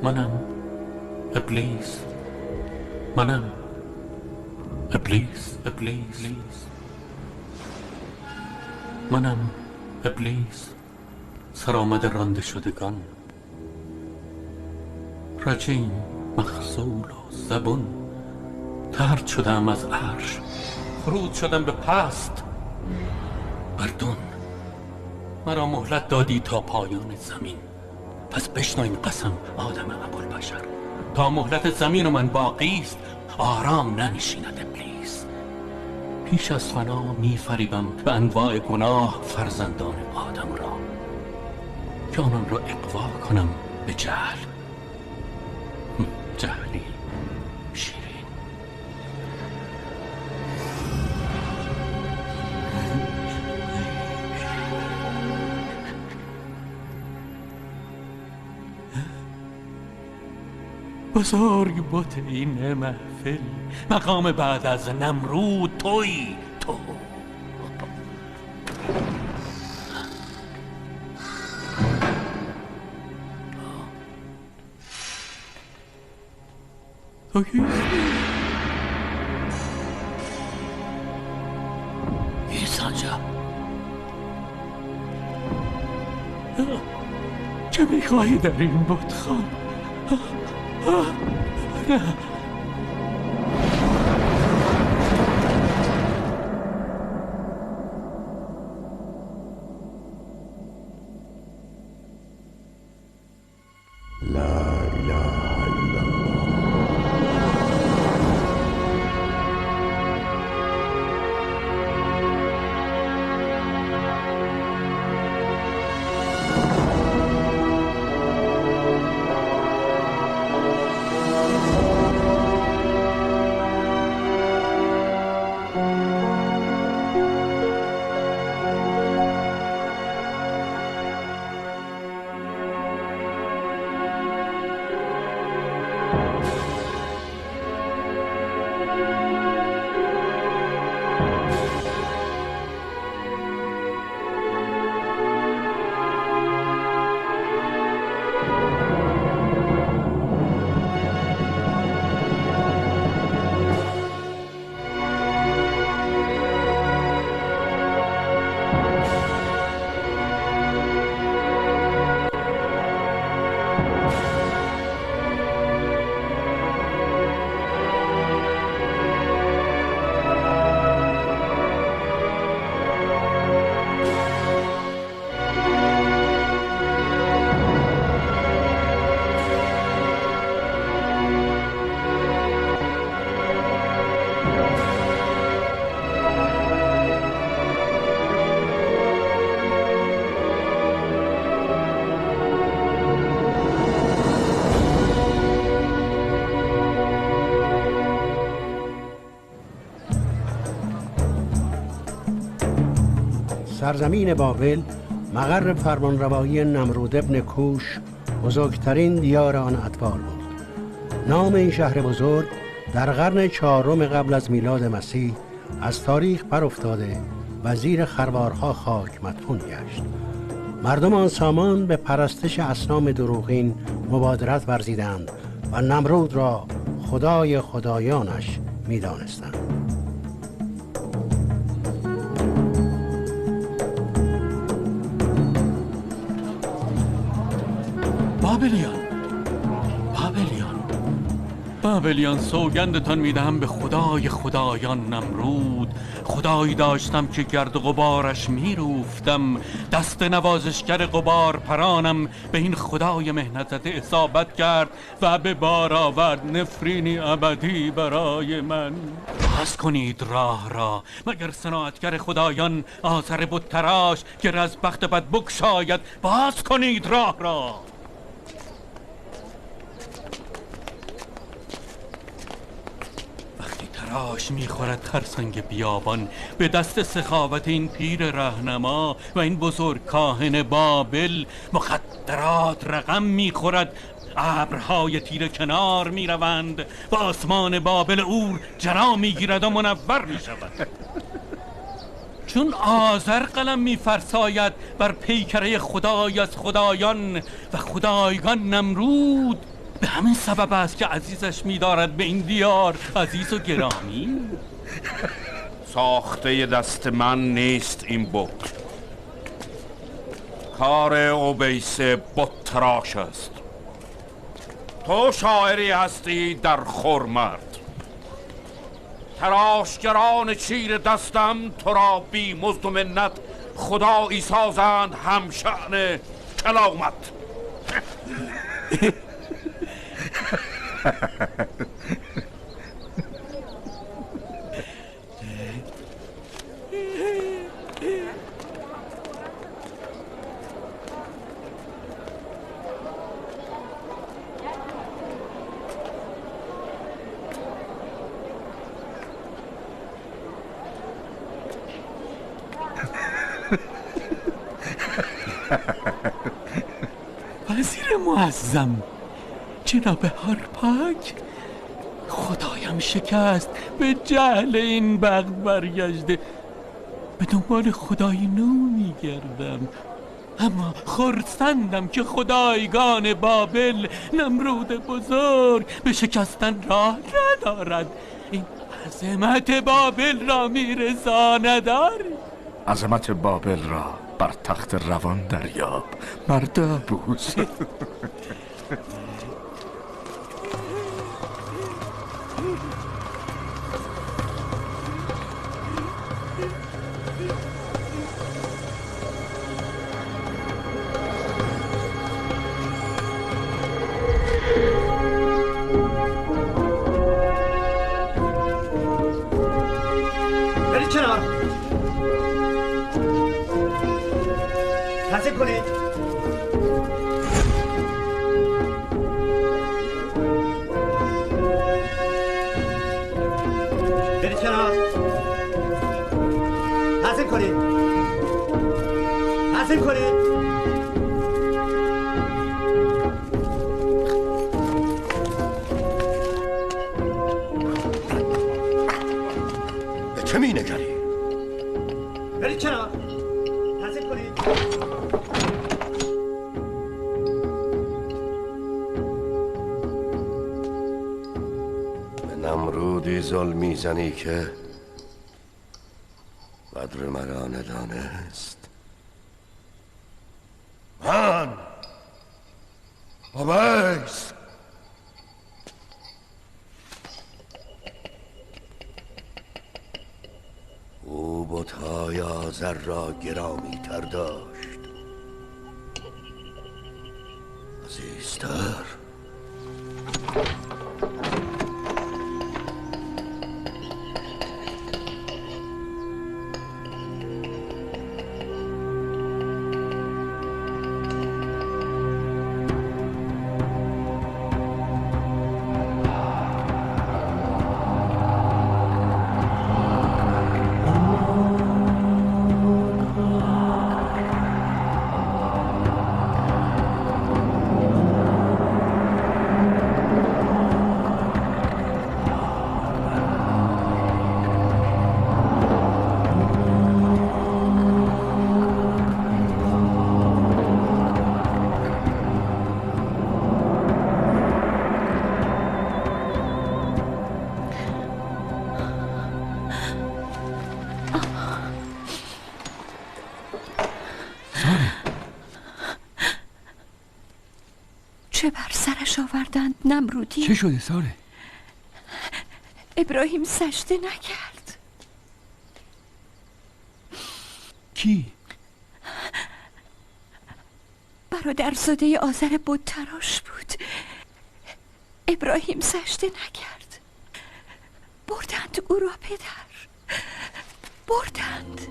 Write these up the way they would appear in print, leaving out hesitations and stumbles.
منم ابلیس، منم ابلیس، ابلیس، منم ابلیس، سرآمد رانده شدگان، رجیم مخذول و زبون. طرد شدم از عرش، فرود شدم به پست بردون. مرا مهلت دادی تا پایان زمین، پس بشنو این قسم آدم ابوالبشر. تا مهلت زمین و من باقی است، آرام ننشیند ابلیس. پیش از فنا می فریبم به انواع گناه فرزندان آدم را، که آنان را اغوا کنم به جهل. جهلی شیرین. بزرگ بوت این محفل، مقام بعد از نمرود تویی تو. تو کیستی؟ ایسانجا چه میخواهی در این بتخانه؟ نه. سرزمین بابل مقر فرمانروایی نمرود ابن کوش، بزرگترین دیار آن ادوار بود. نام این شهر بزرگ در قرن 4 قبل از میلاد مسیح از تاریخ برافتاده و زیر خروارها خاک مدفون گشت. مردم آن سامان به پرستش اصنام دروغین مبادرت ورزیدند و نمرود را خدای خدایانش می‌دانستند. بابلیان سوگندتان میدهم به خدای خدایان نمرود. خدایی داشتم که گرد و غبارش میروفتم، دست نوازشگر غبار پرانم به این خدای مهنت زده اصابت کرد و به بار آورد نفرینی ابدی برای من. باز کنید راه را، مگر صناعتگر خدایان آثر بت تراش که از بخت بد بگشاید. باز کنید راه را. تراش میخورد خرسنگ بیابان به دست سخاوت این پیر رهنما و این بزرگ کاهن بابل. مخدرات رقم میخورد، ابرهای تیره کنار میروند و آسمان بابل اور جنا میگیرد و منور میشود. چون آذر قلم میفرساید بر پیکره خدای از خدایان و خدایگان نمرود، به همین سبب است که عزیزش می‌دارد به این دیار عزیز و گرامی. ساخته دست من نیست این بت، کار اویس بت تراش است. تو شاعری هستی در خرمرد، تراشگران چیر دستم تو را بی مزد و منت خدایی سازند هم شأن کلامت. وزیر معظم جناب هارپاک، خدایم شکست به جهل این بخت برگشته. به دنبال خدای نو میگردم، اما خرسندم که خدایگان بابل نمرود بزرگ به شکستن راه ندارد. این عظمت بابل را میرسانداری. عظمت بابل را بر تخت روان دریاب مرد بوز. برید کنار. تصدیق کنید. برید کنار. تصدیق کنید. تصدیق کنید. به چه می نگری؟ برید کنار. تصدیق کنید. به نمرودی ظلم میزنی که قدر مرا ندانست. من اویس او بت‌های آذر را گرامی تر داشت، عزیزتر. چه بر سرش آوردند نمرودی؟ چه شده ساره؟ ابراهیم سجده نکرد. کی؟ برادرزاده آذر بت تراش بود. ابراهیم سجده نکرد. بردند او را پدر، بردند.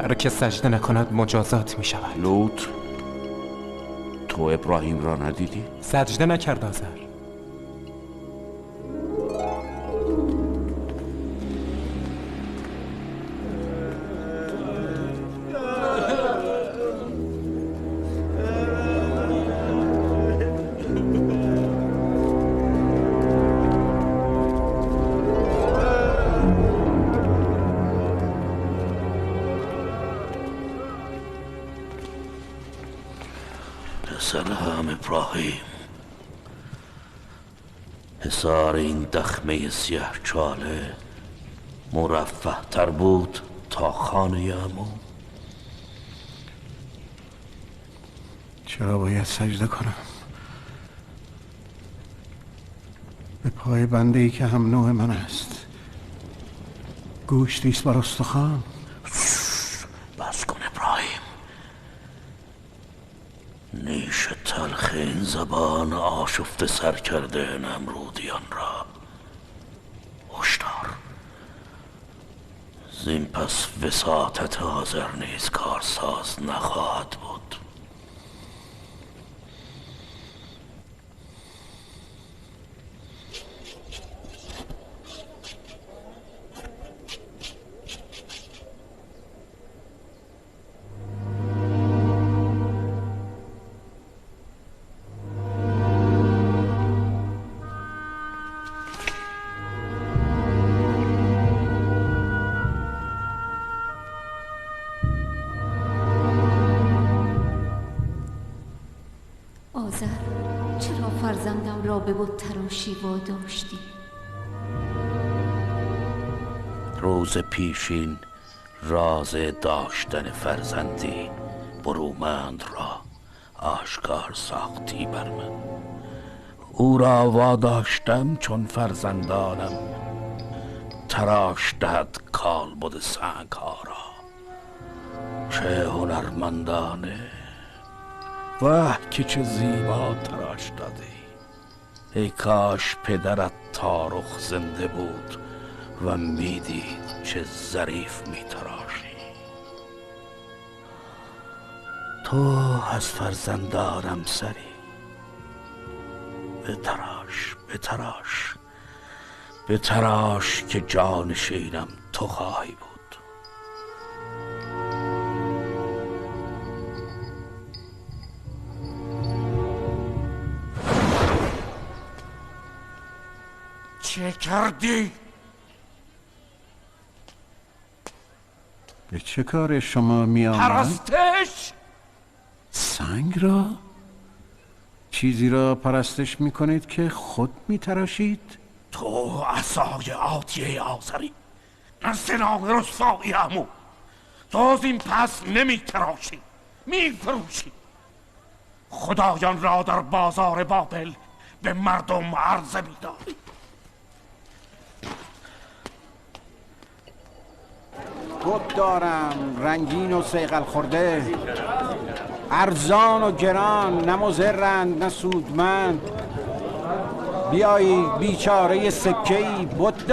هر که سجده نکند مجازات می شود. لوط، تو ابراهیم را ندیدی؟ سجده نکرد آذر. سلام ابراهیم. حصار این دخمه سیه چاله مرفه تر بود تا خانه عمو. چرا باید سجده کنم؟ به پای بنده ای که هم نوع من است. گوشتیست بر استخوان. بس کن ابراهیم. نیش تلخ این زبان آشفته سر کرده نمرودیان را. هشدار، زین پس وساطت آذر نیز کارساز نخواهد بود. آذر، چرا فرزندم را به بت تراشی واداشتی؟ روز پیشین راز داشتن فرزندی برومند را آشکار ساختی بر من. او را واداشتم چون فرزندانم تراش دهد کالبد سنگ ها را. چه هنرمندانه، واه که چه زیبا تراش دادی. ای کاش پدرت تارخ زنده بود و میدید چه ظریف میتراشی. تو از فرزندانم سری. بتراش بتراش بتراش که جانشینم تو خواهی بود. چه کردی؟ به چه کار شما می آمد؟ پرستش؟ سنگ را؟ چیزی را پرستش می کنید که خود می تراشید؟ تو عصای آتیه آذری، نه سنان رسوایی عمو. تو از این پس نمی تراشی، می فروشی. خدایان را در بازار بابل به مردم عرضه می داری. بت دارم رنگین و صیقل خورده، ارزان و گران، نه مضرند نه سودمند. بیایید بیچاره سکه‌ای، بت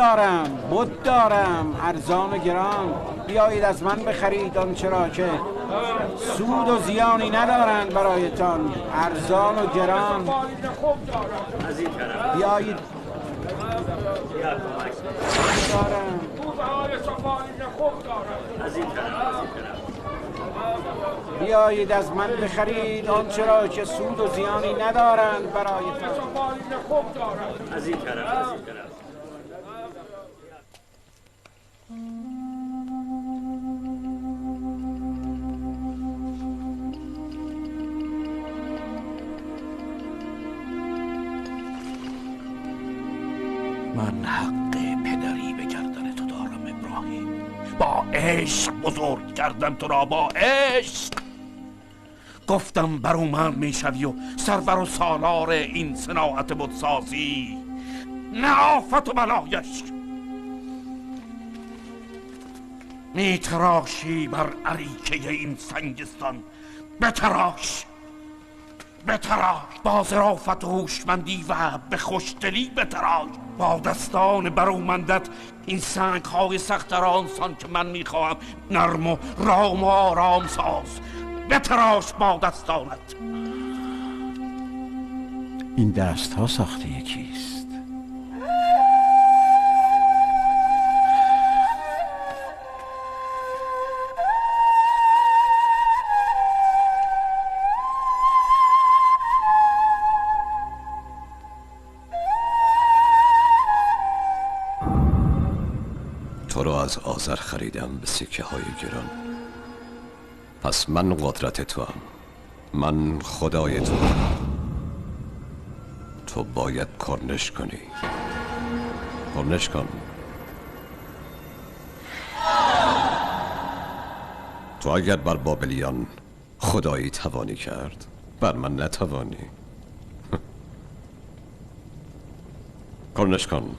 دارم ارزان و گران. بیایید از من بخرید آنچه را که سود و زیانی ندارند برایتان، ارزان و گران. بیایید دارم. بیایید از من بخرید آنچه را که سود و زیانی ندارند برایتان. از این طرف. من حق پدری به گردن تو دارم ابراهیم. با عشق بزرگ کردم تو را، با عشق. گفتم برومند میشوی و سرور و سالار این صناعت بتسازی، نه آفت و بلایش. میتراشی بر اریکه این سنگستان. بتراش با ظرافت و هوشمندی و به خوشدلی بتراش. با دستان برومندت این سنگ های سخت را آنسان که من میخواهم نرم و رام و آرام ساز. بتراش با دستانت. این دست ها ساخته کیست؟ تو را از آذر خریدم به سکه های گران. پس من قدرت تو هم. من خدای تو باید کرنش کنی. کرنش کن. تو اگر بر بابلیان خدایی توانی کرد، بر من نتوانی. کرنش کن.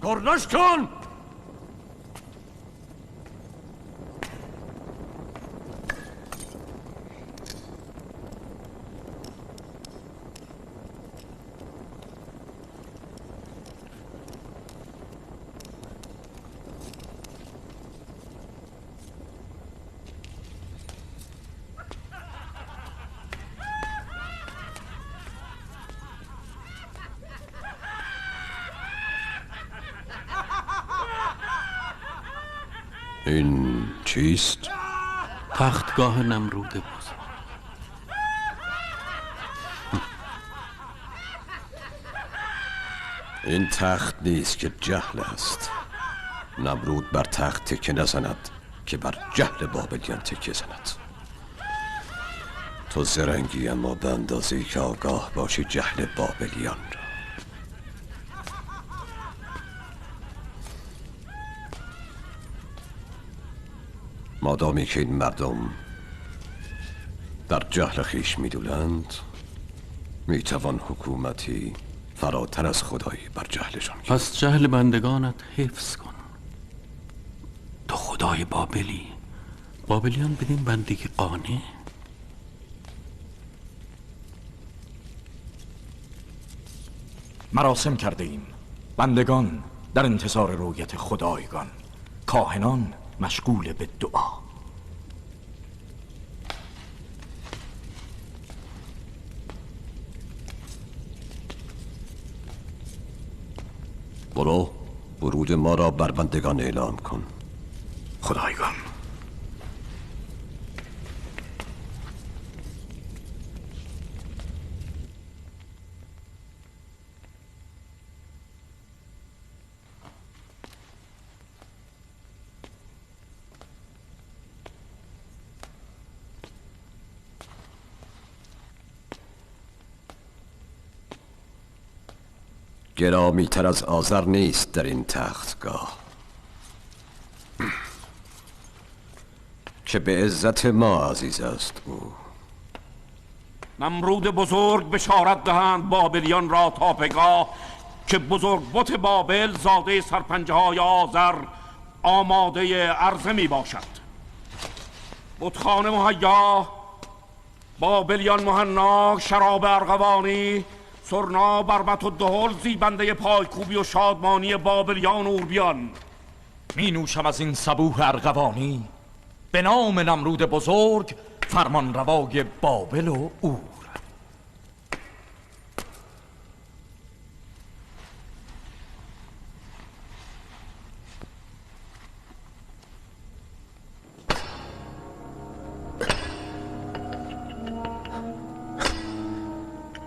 کرنش کن. این چیست؟ تختگاه نمرود بزرگ. این تخت نیست که جهل است. نمرود بر تخت تکه نزند که بر جهل بابلیان تکه زند. تو زرنگی اما به اندازه‌ای که آگاه باشی جهل بابلیان را. مادامی که این مردم در جهل خیش می‌دولند، میتوان حکومتی فراتر از خدایی بر جهلشان کرد. پس جهل بندگانت حفظ کن. تو خدای بابلی، بابلیان بدین بندگی قانع. مراسم کرده ایم، بندگان در انتظار رویت خدایگان، کاهنان مشغول به دعا. برو ورود ما را بر بندگان اعلام کن. خدایگان. گرامی تر از آذر نیست در این تختگاه که به عزت ما عزیز است او. نمرود بزرگ بشارت دهند بابلیان را تا پگاه که بزرگ بت بابل زاده سرپنجه های آذر آماده عرضه می باشد. بتخانه مهیا، بابلیان مهنا، شراب ارغوانی، سرنا، بربط و دهل، زیبنده پایکوبی و شادمانی بابلیان و اوربیان. می نوشم از این صبوح ارغوانی به نام نمرود بزرگ، فرمان روای بابل و اور.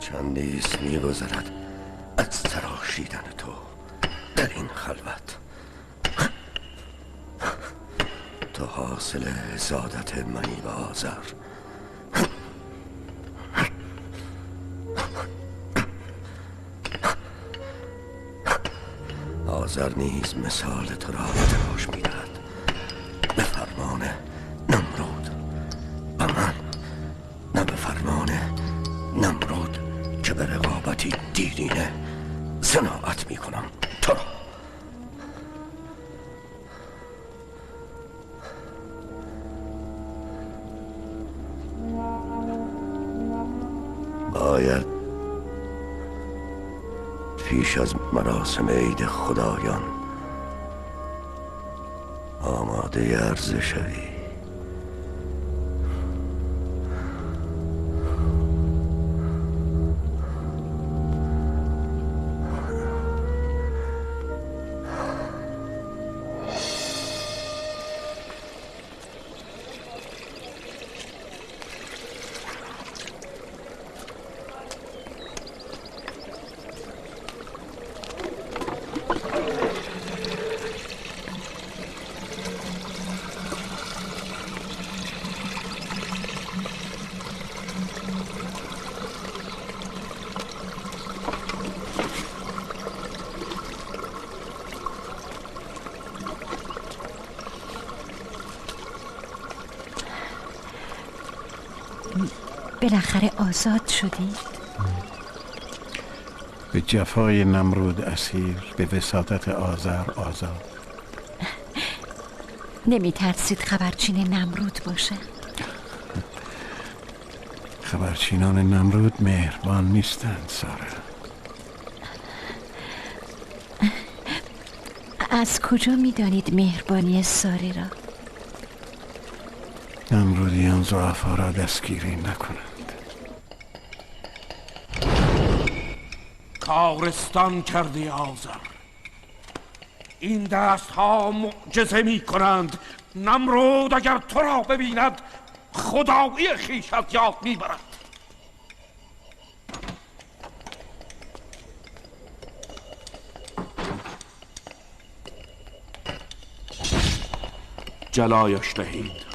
چندیست می‌گذرد از تراشیدن تو در این خلوت. تو حاصل حسادت منی به آذر. آذر نیز مثال تو را تراش می‌دهد به فرمان نمرود و من نه به فرمان نمرود که به رقابتی دیرینه صناعت میکنم تو را. باید پیش از مراسم عید خدایان آماده عرضه شوی. بالاخره آزاد شدید؟ به جفای نمرود اسیر، به وساطت آذر آزاد. نمی ترسید خبرچین نمرود باشه؟ خبرچینان نمرود مهربان نیستند ساره. از کجا می دانید مهربانی ساره را؟ نمرودیان ضعفا را دستگیری نکنند. کارستان کردی آذر. این دست ها معجزه می کنند. نمرود اگر تو را ببیند خدایی خویش از یاد می برد. جلایش دهید.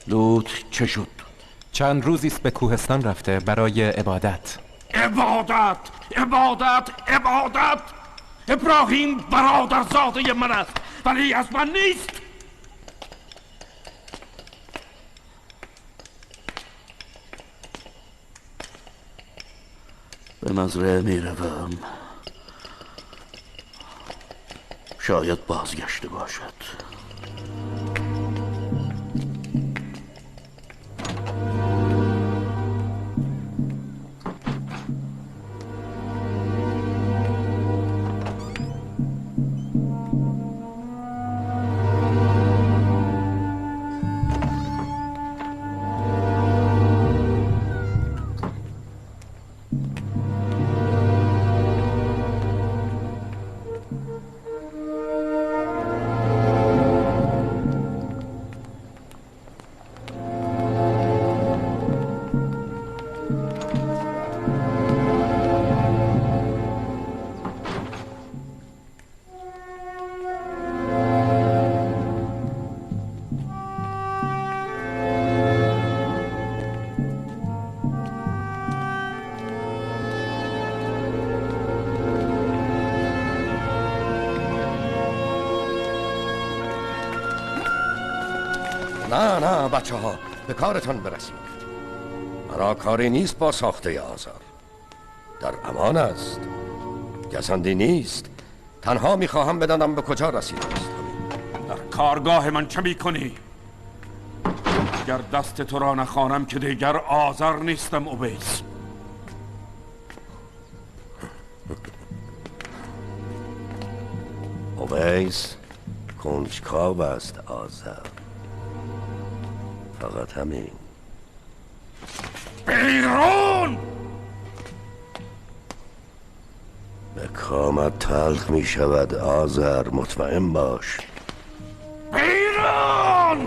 لوط چه شد؟ چند روزی است به کوهستان رفته برای عبادت. عبادت عبادت عبادت. ابراهیم برادرزاده من است ولی از من نیست. به مزرعه می روم. شاید بازگشته باشد. نه بچه ها، به کارتان برسید. مرا کاری نیست با ساخته آذر. در امان است. گزندی نیست. تنها میخواهم بدانم به کجا رسیده است. در کارگاه من چه میکنی؟ اگر دست تو را نخوانم که دیگر آذر نیستم اویس. اویس کنجکاو است آذر. فقط همین. بیرون! به کامت تلخ می شود آذر، مطمئن باش. بیرون!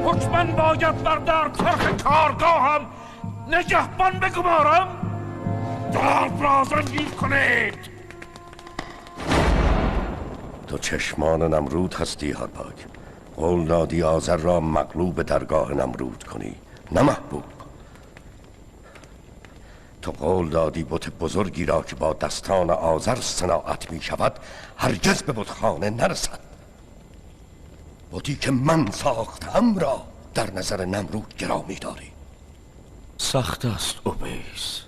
حکمن باید بر طرف کارگاهم نگهبان بگمارم. در رازنگیر کنید. تو چشمان نمرود هستی هارپاک. قول دادی آذر را مغلوب درگاه نمرود کنی، نه محبوب. تو قول دادی بت بزرگی را که با دستان آذر صناعت می شود هرگز به بتخانه نرسد. بتی که من ساختم را در نظر نمرود گرامی داری. سخت است اویس.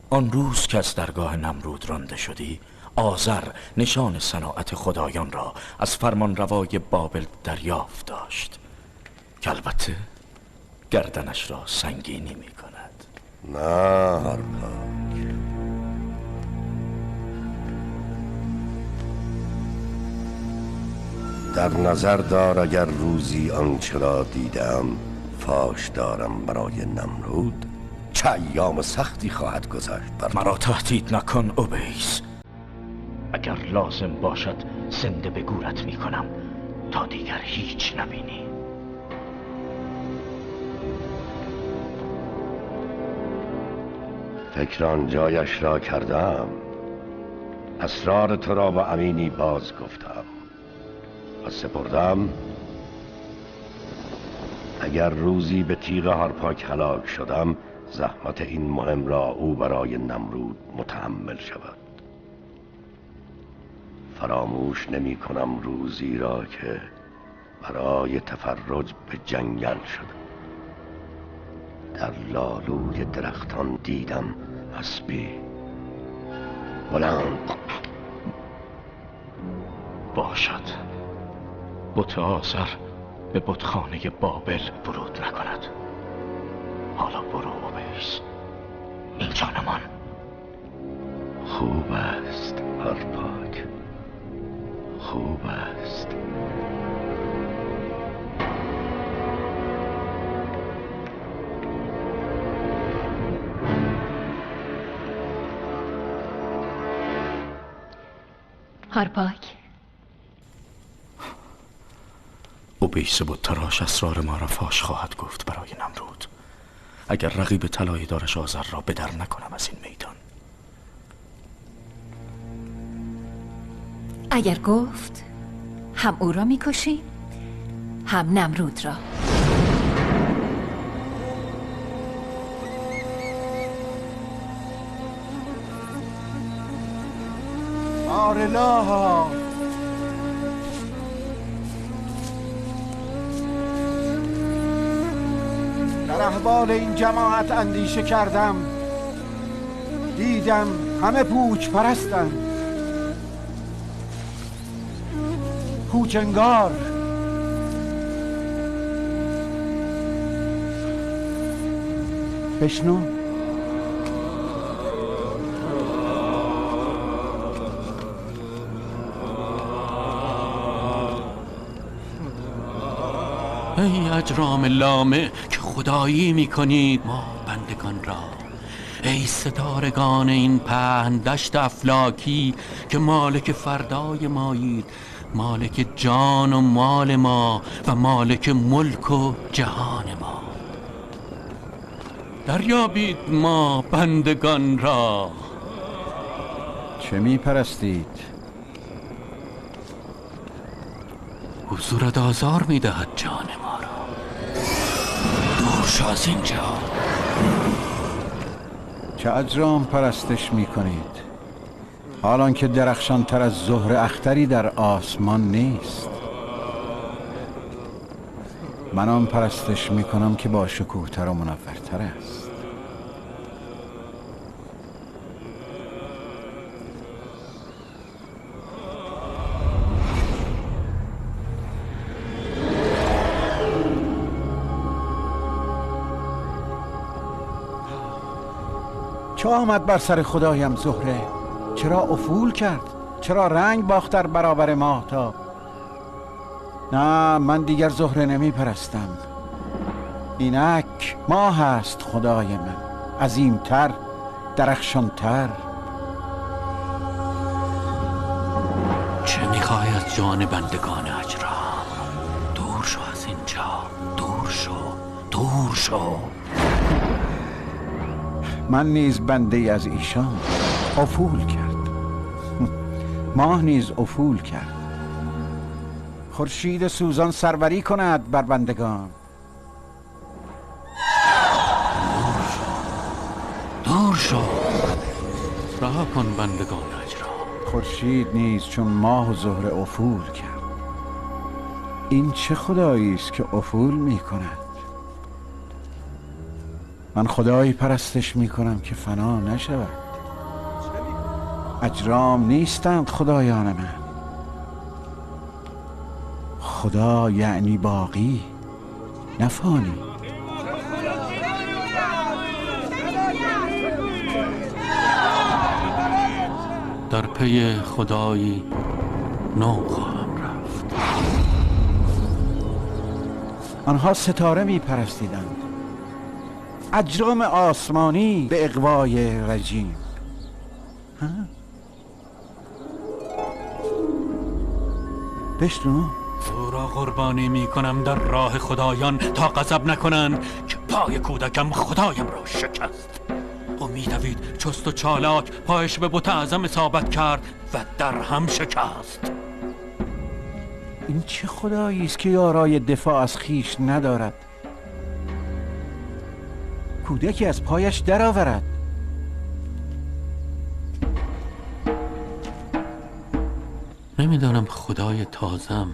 آن روز که از درگاه نمرود رانده شدی، آذر نشان صناعت خدایان را از فرمانروای بابل دریافت داشت که البته گردنش را سنگینی می کند. نه هارپاک، در نظر دار اگر روزی آنچه را دیدم فاش دارم برای نمرود، چه ایام سختی خواهد گذشت بر مرا تهدید نکن اویس. اگر لازم باشد زنده به گورت می کنم تا دیگر هیچ نبینی. فکر آن جایش را کردم. اسرار تو را با امینی باز گفتم و سپردم. اگر روزی به تیغ هارپاک هلاک شدم زحمت این مهم را او برای نمرود متحمل شود. فراموش نمی کنم روزی را که برای تفرج به جنگل شدم. در لالوی درختان دیدم اسبی بلند. باشد بت آزر به بتخانه بابل ورود نکند. حالا برو اویس، اینجا نمان. خوب است هرپاک، خوب است. هرپاک، اوبیس بت تراش اسرار ما را فاش خواهد گفت برای نمرود، اگر رقیب طلایه دارش آزر را به در نکنم از این میدان. اگر گفت هم او را میکشیم هم نمرود را. آرلا، در احوال این جماعت اندیشه کردم، دیدم همه پوچ پرستند، پوچنگار. بشنو. ای اجرام لامه که خدایی میکنید ما بندگان را، ای ستارگان این پهن دشت افلاکی که مالک فردای مایید، مالک جان و مال ما و مالک ملک و جهان ما. دریابید ما بندگان را. چه می پرستید؟ حضورت آزار میدهد جان ما را. دور شو از اینجا. چه اجرام پرستش می کنید؟ حالان که درخشان تر از زهر اختری در آسمان نیست. من آن پرستش می کنم که با شکوه‌تر و منورتر است. چه آمد بر سر خدایم زهره؟ چرا افول کرد؟ چرا رنگ باخت در برابر ماهتاب؟ نه، من دیگر زهره نمی پرستم. اینک ماه است خدای من، عظیمتر، درخشانتر. چه میخوای از جان بندگان اجرام؟ دور شو از اینجا. دور شو. دور شو. من نیز بنده ای از ایشان. افول کرد. ماه نیز افول کرد. خورشید سوزان سروری کند بر بندگان. دور شو. رها کن بندگان اجرام. خورشید نیز چون ماه و زهره افول کرد. این چه خدایی است که افول می کند؟ من خدایی پرستش می کنم که فنا نشود. اجرام نیستند خدایان من. خدا یعنی باقی، نه فانی. در پی خدایی نو خواهم رفت. آنها ستاره می پرستیدند، اجرام آسمانی به اغوای رجیم. بشنو. او را قربانی می کنم در راه خدایان تا غضب نکنند که پای کودکم خدایم را شکست. او می دوید چست و چالاک پایش به بت اعظم اصابت کرد و در هم شکست. این چه خدایی است که یارای دفاع از خیش ندارد؟ کودکی از پایش درآورد. نمیدانم خدای تازم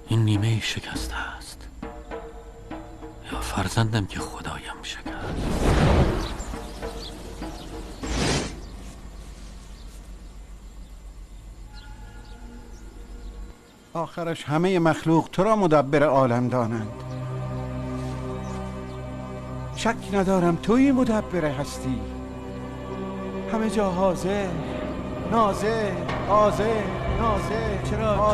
این نیمه شکسته است یا فرزندم که خدایم شکست. آخرش همه مخلوق تو را مدبر عالم دانند. شک ندارم تویی مدبر هستی. همه جا حاضر، ناظر، حاضر، ناظر. چرا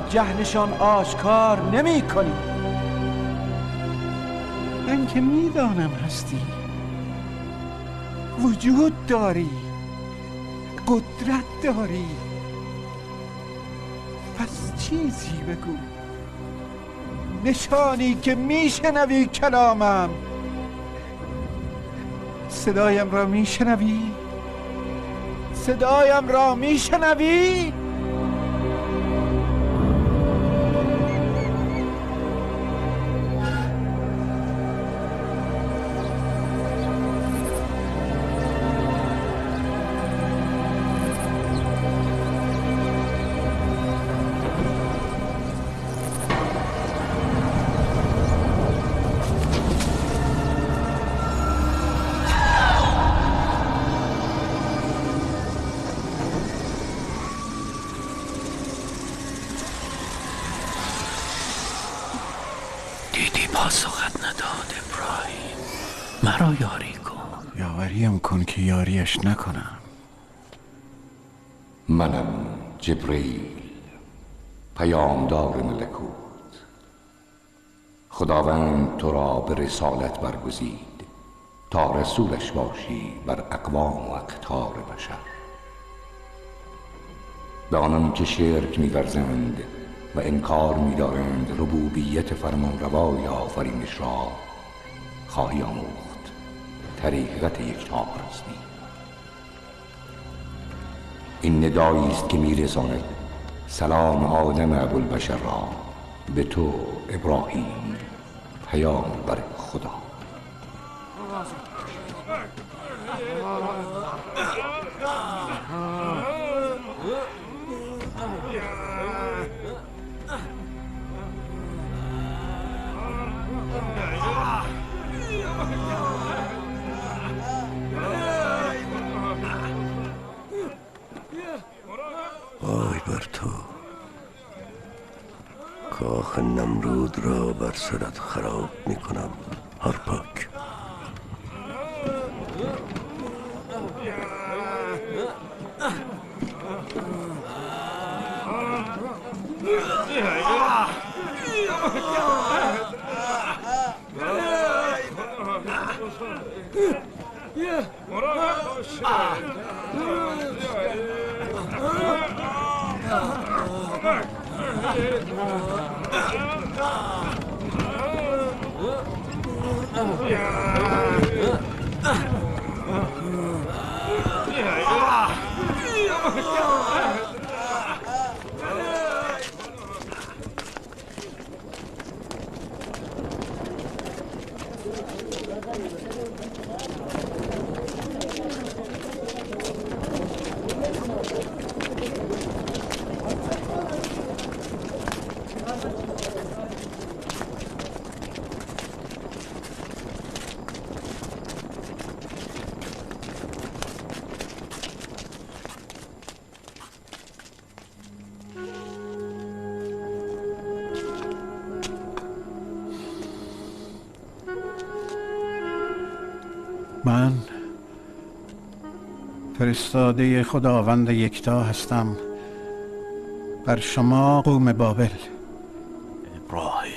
جهلشان آشکار نمی کنی؟ من که میدانم هستی، وجود داری، قدرت داری. پس چیزی بگو، نشانی که میشنوی کلامم. صدایم را میشنوی؟ صدایم را میشنوی؟ پاسخت نداد ابراهیم. مرا یاری کن. یاوریم کن که یاریش نکنم. منم جبرئیل، پیامدار ملکوت. خداوند تو را به رسالت برگزید تا رسولش باشی بر اقوام و اقطار بشر. به آنان که شرک می‌ورزند و انکار می‌دارند ربوبیت فرمانروای آفرینش را خواهی آموخت طریقت یکتاپرستی. این ندایی است که می‌رساند سلام آدم ابوالبشر را به تو ابراهیم، پیامبر خدا. وای بر تو، کاخ نمرود را بر سرت خراب میکنم هرپاک. من فرستاده خداوند یکتا هستم بر شما قوم بابل. ابراهیم،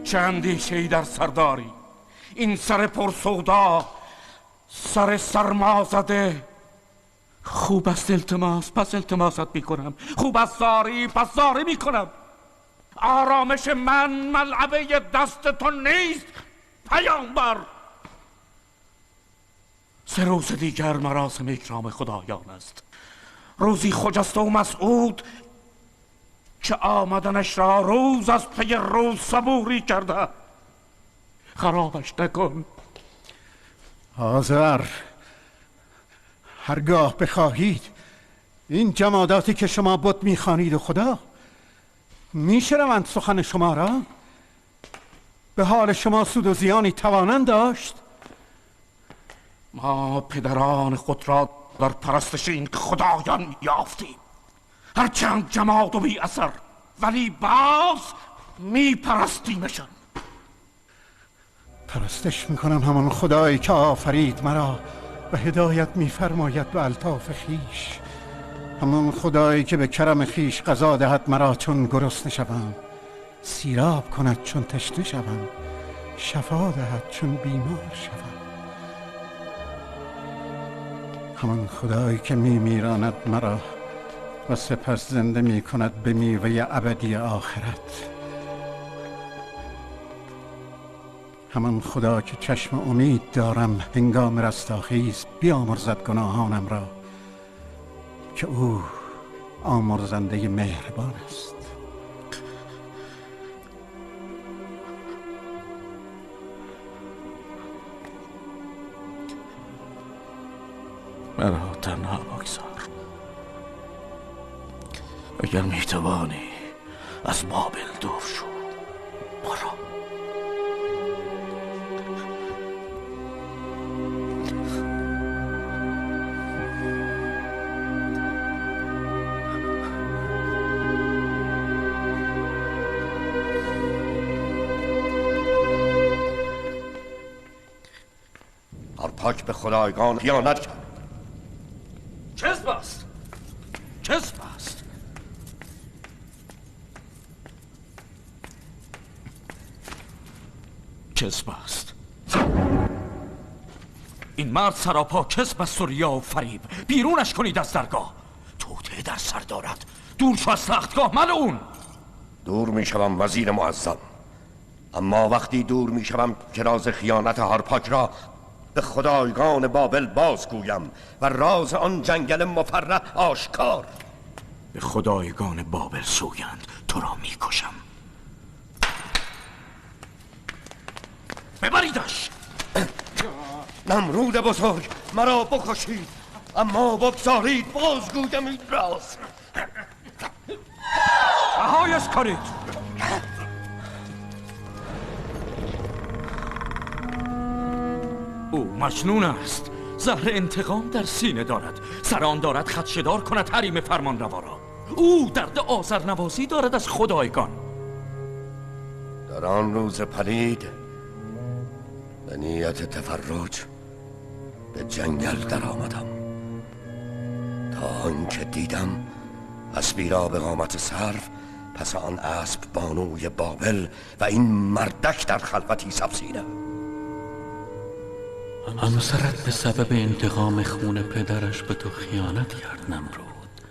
چه اندیشه‌ای در سر داری؟ این سر پرسودا، سر سرما زده. خوب است التماس، پس التماست میکنم. خوب است زاری، پس زاری میکنم. آرامش من ملعبه دست تو نیست پیامبر. 3 روز دیگر مراسم اکرام خدایان است. روزی خجسته و مسعود که آمدنش را روز از پی روز صبوری کرده. خرابش نکن. آذر، هرگاه بخواهید این جماداتی که شما بت میخوانید و خدا میشنوند سخن شما را؟ به حال شما سود و زیانی توانند داشت؟ ما پدران خود را در پرستش این خدایان یافتیم، هرچند جماد و بی اثر، ولی باز می پرستیمشان. پرستش میکنم همان خدایی که آفرید مرا و هدایت میفرماید به الطاف خیش، همان خدایی که به کرم خیش غذا دهد مرا چون گرسنه شوم، سیراب کند چون تشنه شوم، شفا دهد چون بیمار شوم. همان خدایی که میمیراند مرا و سپس زنده میکند به میوه ابدی آخرت. همان خدا که چشم امید دارم هنگام رستاخیز بیامرزد گناهانم را، که او آمرزنده مهربان است. مرا تنها بگذار. اگر میتوانی از بابل دور شو. برو. هارپاک به خدایگان خیانت کرد. کذب است. کذب است. کذب است. این مرد سراپا کذب است و ریا و فریب. بیرونش کنید از درگاه. توطئه در سر دارد. دور شو از تختگاه ملعون. دور می شوم وزیر معظم، اما وقتی دور می شوم که راز خیانت هارپاک را به خدایگان بابل بازگویم و راز آن جنگل مفرح آشکار. به خدایگان بابل سوگند تو را میکشم. ببریدش. نمرود بزرگ، مرا بکشید اما بگذارید بازگویم این راز. رهایش کنید. او مجنون است. زهر انتقام در سینه دارد. سر آن دارد خدشه‌دار کند حریم فرمان روا را. او درد آذرنوازی دارد از خدایگان. در آن روز پلید به نیت تفرج به جنگل در آمدم تا آنکه دیدم اسبی را به قامت صرف، پس آن اسب بانوی بابل و این مردک در خلوتی سبزیده. همسرت به سبب انتقام خون پدرش به تو خیانت کرد نمرود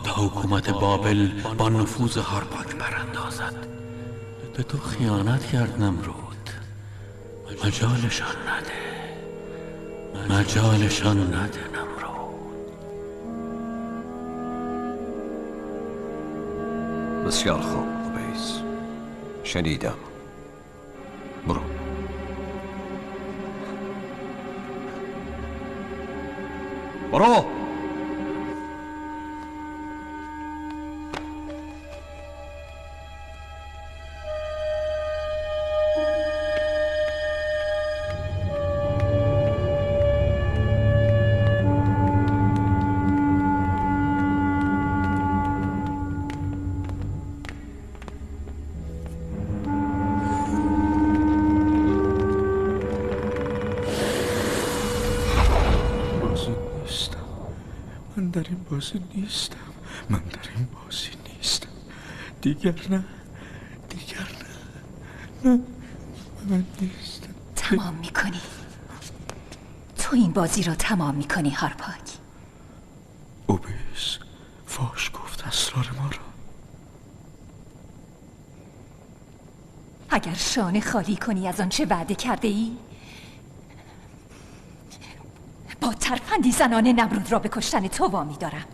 تا حکومت بابل با نفوذ هارپاک براندازد. به تو خیانت کرد نمرود. مجالشان نده. مجالشان نده نمرود. بسیار خوب اوبیس، شنیدم. برو. برو. من در این بازی نیستم. من در این بازی نیستم. دیگر نه. دیگر نه. نه من نیستم. تمام میکنی. تو این بازی را تمام میکنی هارپاک. اوبیس فاش گفت اسرار ما را. اگر شانه خالی کنی از آنچه وعده کرده ای، با ترفندی زنان نمرود را به کشتن تو وامی دارم.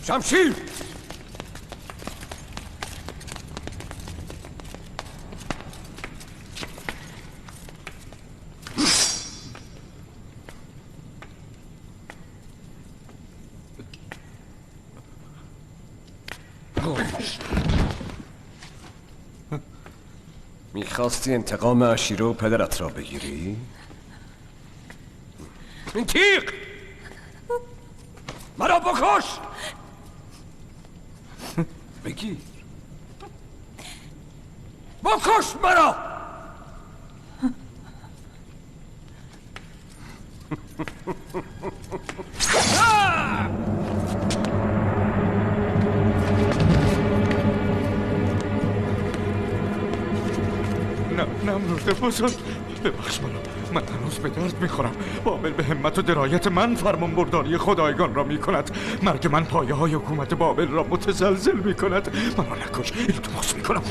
شمشیر! میخواستی انتقام عشیره و پدرت را بگیری؟ این تیغ مرا بکش! بگیر بکش مرا! نمرود بزرگ، ببخش من هنوز به درد میخورم. بابل به همت و درایت من فرمان برداری خدایگان را میکند. مرگ من پایه های حکومت بابل را متزلزل میکند. من را نکش، التماس میکنم.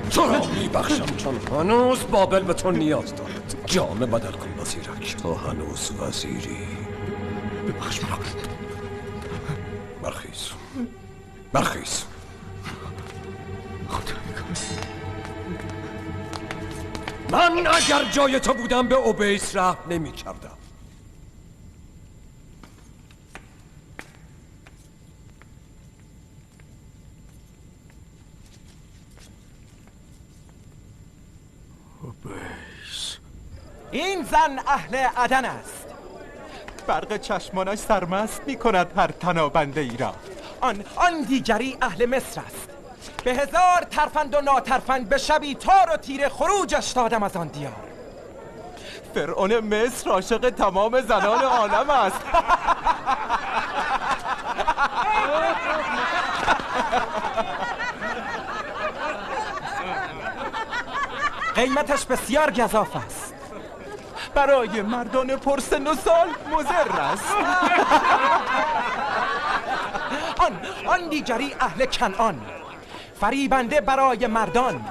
تو را میبخشم چون هنوز بابل به تو نیاز دارد. جامه بدل کن وزیرک، تو هنوز وزیری. ببخش مرا. برخیز. من اگر جای تو بودم به اوبیس رحم نمی کردم. اوبیس، این زن اهل عدن است. برق چشمانش سرمست می کند هر تنابنده ای را. آن دیگری اهل مصر است. به 1000 ترفند و ناترفند به شبی تار و تیر خروجش دادم از آن دیار. فرعون مصر عاشق تمام زنان عالم است. قیمتش بسیار گزاف است. برای مردان پرسن و سال مضر است. آن دیگری اهل کنعان، فریبنده برای مردان.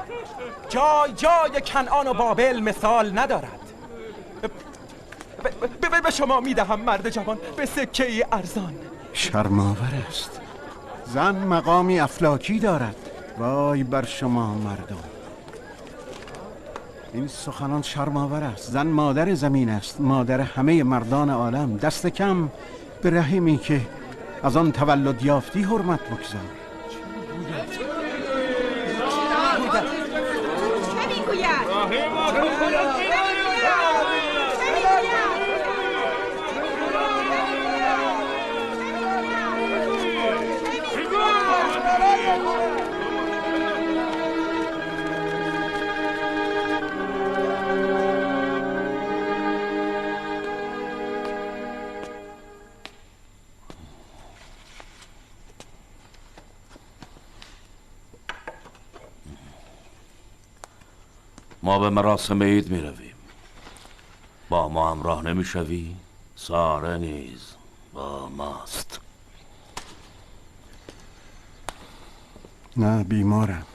جای کنعان و بابل مثال ندارد. به شما میدهم مرد جوان به سکه ای ارزان. شرم‌آور است. زن مقامی افلاکی دارد. وای بر شما مردم. این سخنان شرم‌آور است. زن مادر زمین است، مادر همه مردان عالم. دست کم به رحمی که از آن تولد یافتی حرمت بگذار. ما به مراسم عید می رویم. با ما همراه نمی شوی؟ ساره نیز با ماست. نه، بیمارم.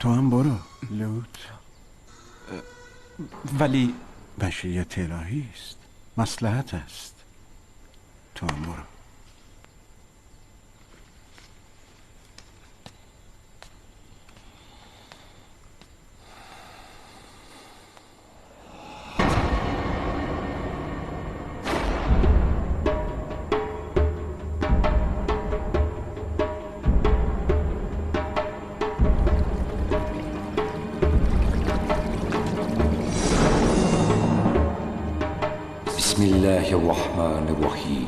تو هم برو لوط. ولی مشیت الهی است، مصلحت است. تو هم برو. بسم الله الرحمن الرحيم.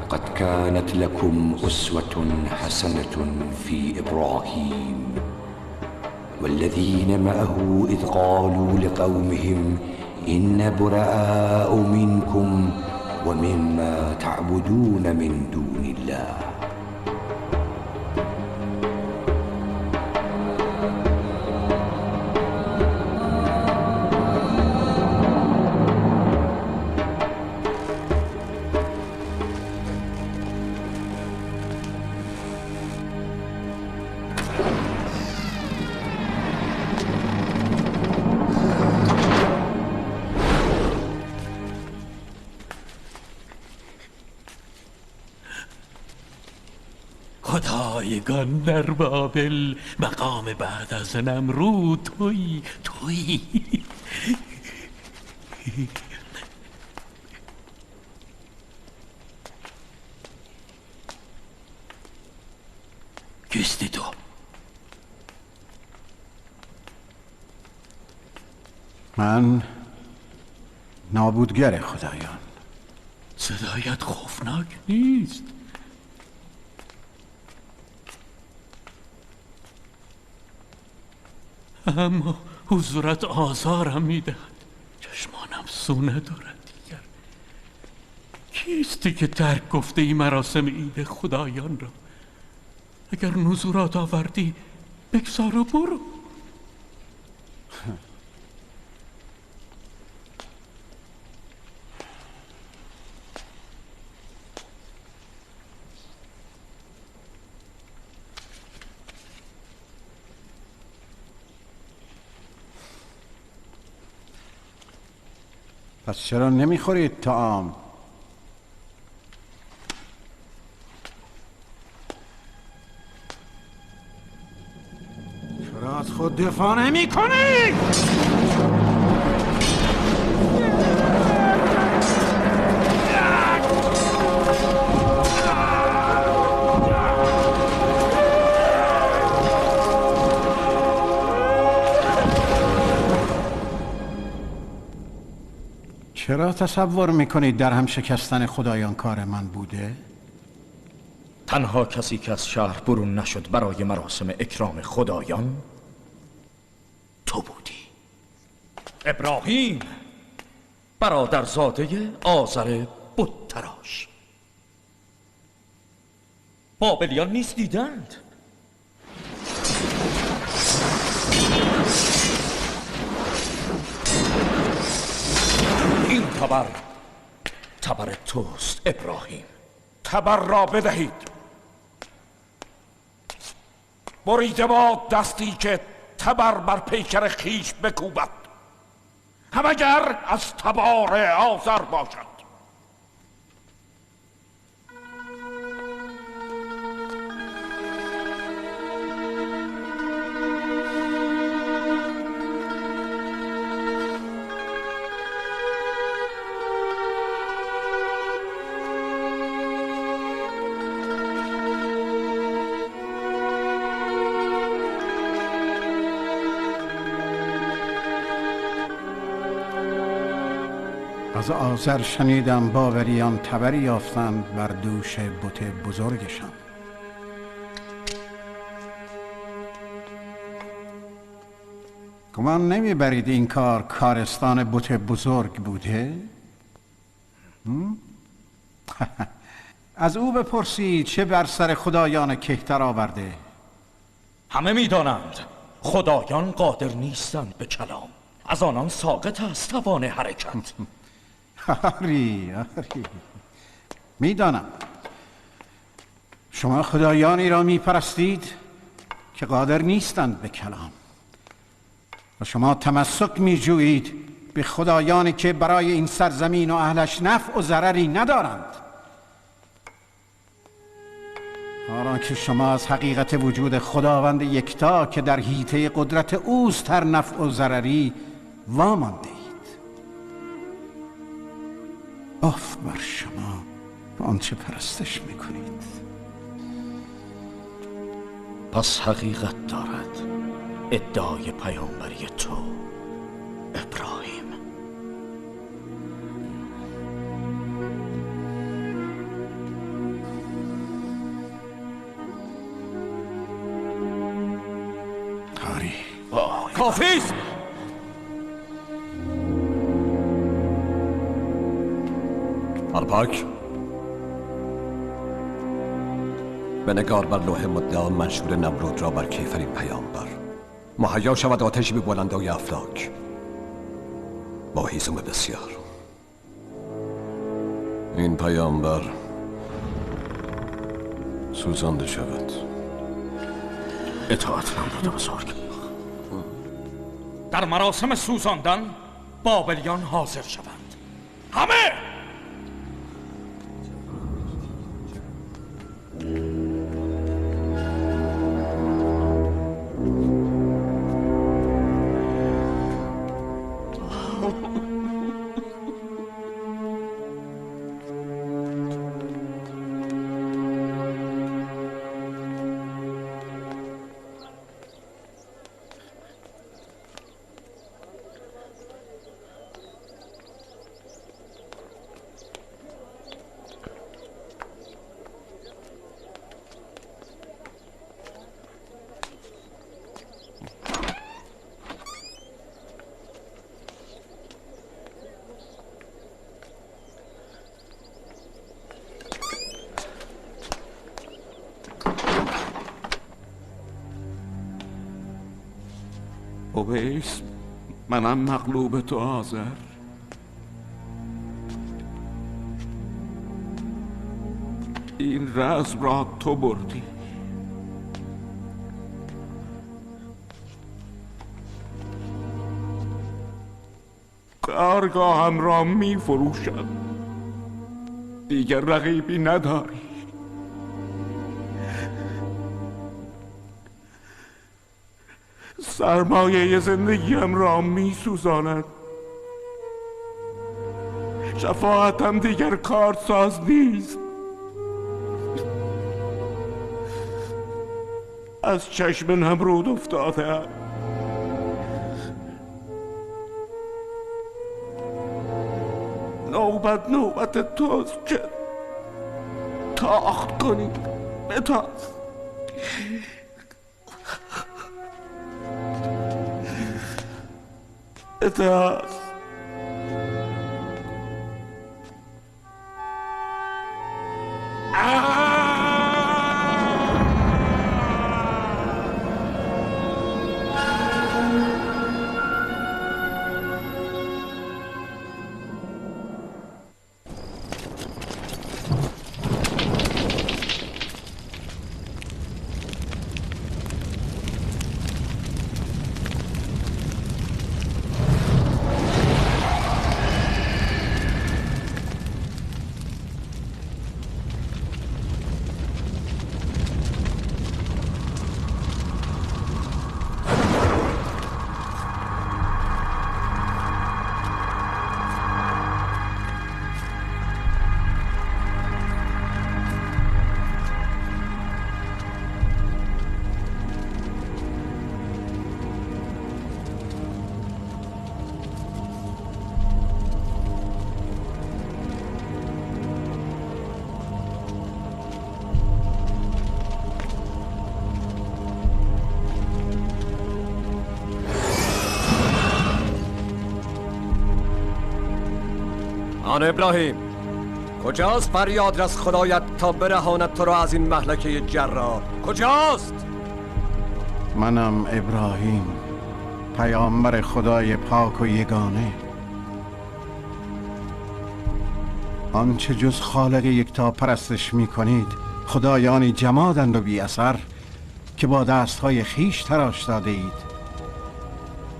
قد كانت لكم أسوة حسنة في إبراهيم والذين معه إذ قالوا لقومهم إنا براء منكم ومما تعبدون من دون الله خدایگان در بابل مقام بعد از نمرود توی کیستی تو؟ من نابودگر خدایان. صدایت خوفناک نیست. اما حضورت آزارم میدهد. چشمانم سو ندارد دیگر. کیستی که ترک گفته ای مراسم عید خدایان را؟ اگر نزورات آوردی بگذار و برو. پس چرا نمیخورید طعام؟ چرا از خود دفاع نمی کنید؟ چرا تصور میکنید در هم شکستن خدایان کار من بوده؟ تنها کسی که از شهر برون نشد برای مراسم اکرام خدایان تو بودی. ابراهیم، برادرزاده آزر بت تراش. بابلیان نیز دیدند. این تبر توست ابراهیم. تبر را بدهید. بریده باد دستی که تبر بر پیکر خیش بکوبد، هم اگر از تبار آذر باشد. از آذر شنیدم باوریان تبری یافتند بر دوش بت بزرگشان. گمان نمیبرید این کارستان بت بزرگ بوده؟ از او بپرسید چه بر سر خدایان کهتر آورده. همه میدانند خدایان قادر نیستند به کلام، از آنان ساقط است توان حرکت. آری میدانم. شما خدایانی را میپرستید که قادر نیستند به کلام و شما تمسک میجویید به خدایانی که برای این سرزمین و اهلش نفع و ضرری ندارند، حالانکه شما از حقیقت وجود خداوند یکتا که در حیطه قدرت اوست هر نفع و ضرری وامانده اید. آف بر شما به آنچه پرستش میکنید. پس حقیقت دارد ادعای پیامبری تو ابراهیم. آری کافیست. الپاک، به نگار بر لوح مدعا منشور نمرود را بر کیفر پیامبر. مهیا شود آتشی به بلندای افلاک با هیزم بسیار. این پیامبر سوزانده شود. اطاعت نمرود بزرگ. در مراسم سوزاندن بابلیان حاضر شوند. همه! اویس، منم مغلوب تو آذر. این رزم را تو بردی. کارگاهم را می فروشم. دیگر رقیبی نداری. سرمایه زندگیم را می سوزاند. شفاعتم دیگر کارساز نیست. از چشم نمرود افتادم. نوبت توست که تاخت کنی. بتاز. بتاز. آن ابراهیم، کجاست فریاد از خدایت تا برهاند تو را از این مهلکه جراح؟ کجاست؟ منم ابراهیم، پیامبر خدای پاک و یگانه. آنچه جز خالق یکتا پرستش می کنید خدایانی جمادند و بی اثر که با دستهای خیش تراش داده اید.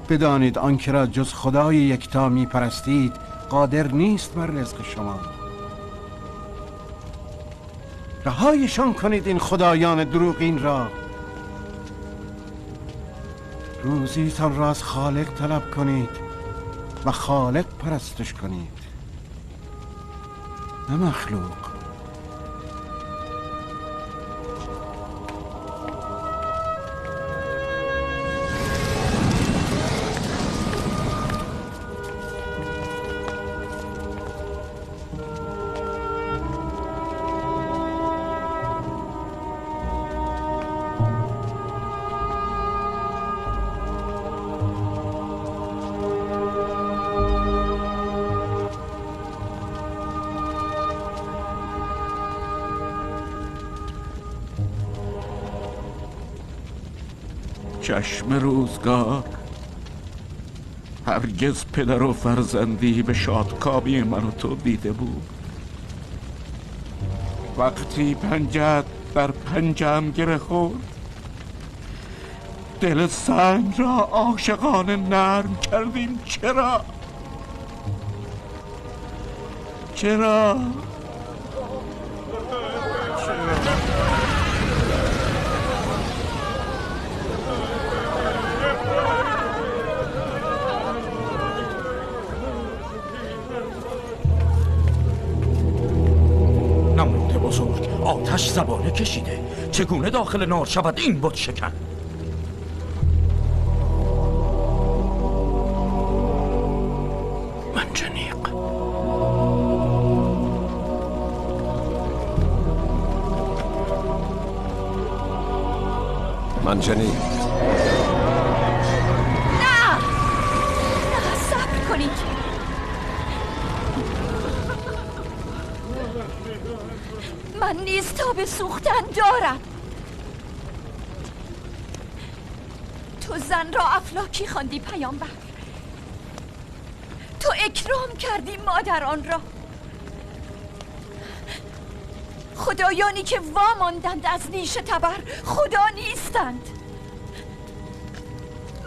بدانید آنکه را جز خدای یکتا می پرستید قادر نیست بر رزق شما. رهایشان کنید این خدایان دروغین را. روزیتان را از خالق طلب کنید و خالق پرستش کنید، نه مخلوق. چشم روزگار هرگز پدر و فرزندی به شادکامی من و تو دیده بود. وقتی پنجت در پنجم گره خورد، دل سنگ را عاشقانه نرم کردیم. چرا؟ نمرود بزرگ، آتش زبانه کشیده. چگونه داخل نار شود این بت شکن؟ منجنیق. نه صبر کنید. من نیز تاب سوختن دارم. تو تو زن را افلاکی خواندی پیامبر، تو اکرام کردی مادران را. خدایانی که واماندند از نیش تبر خدا نیستند.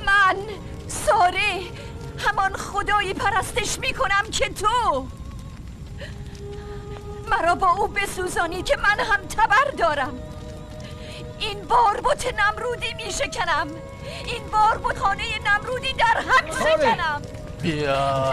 من ساره همان خدایی پرستش می کنم که تو مرا با او بسوزانی که من هم تبر دارم. این بار بت نمرودی می شکنم، این بار بت خانه نمرودی در هم شکنم. بیا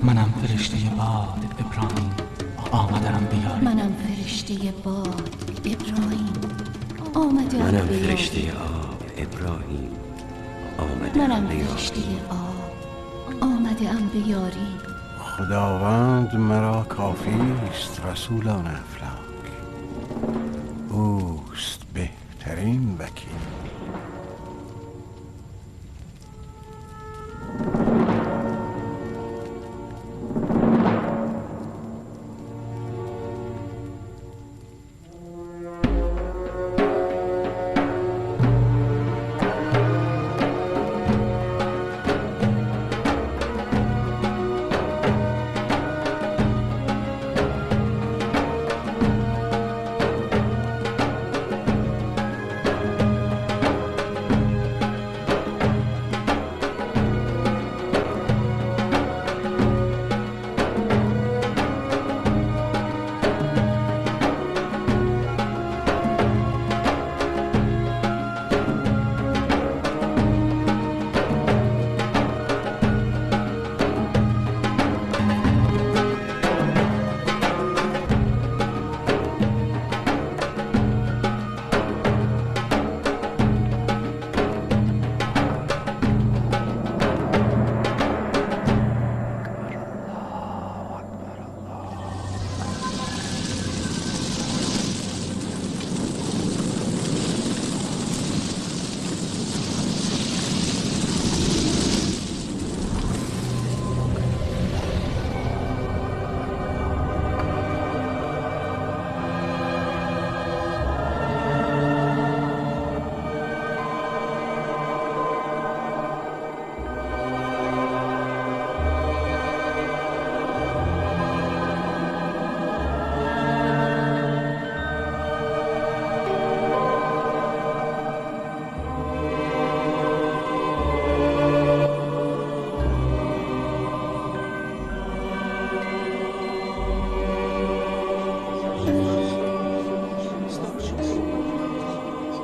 منم فرشته باد ابراهیم آمدم بیاری. منم فرشته باد ابراهیم آمدم منم بیاری. فرشته آب ابراهیم آمدم منم بیاری. فرشته آب آمدم بیاری. خداوند مرا کافی است رسولان افلاک، اوست بهترین وکیل.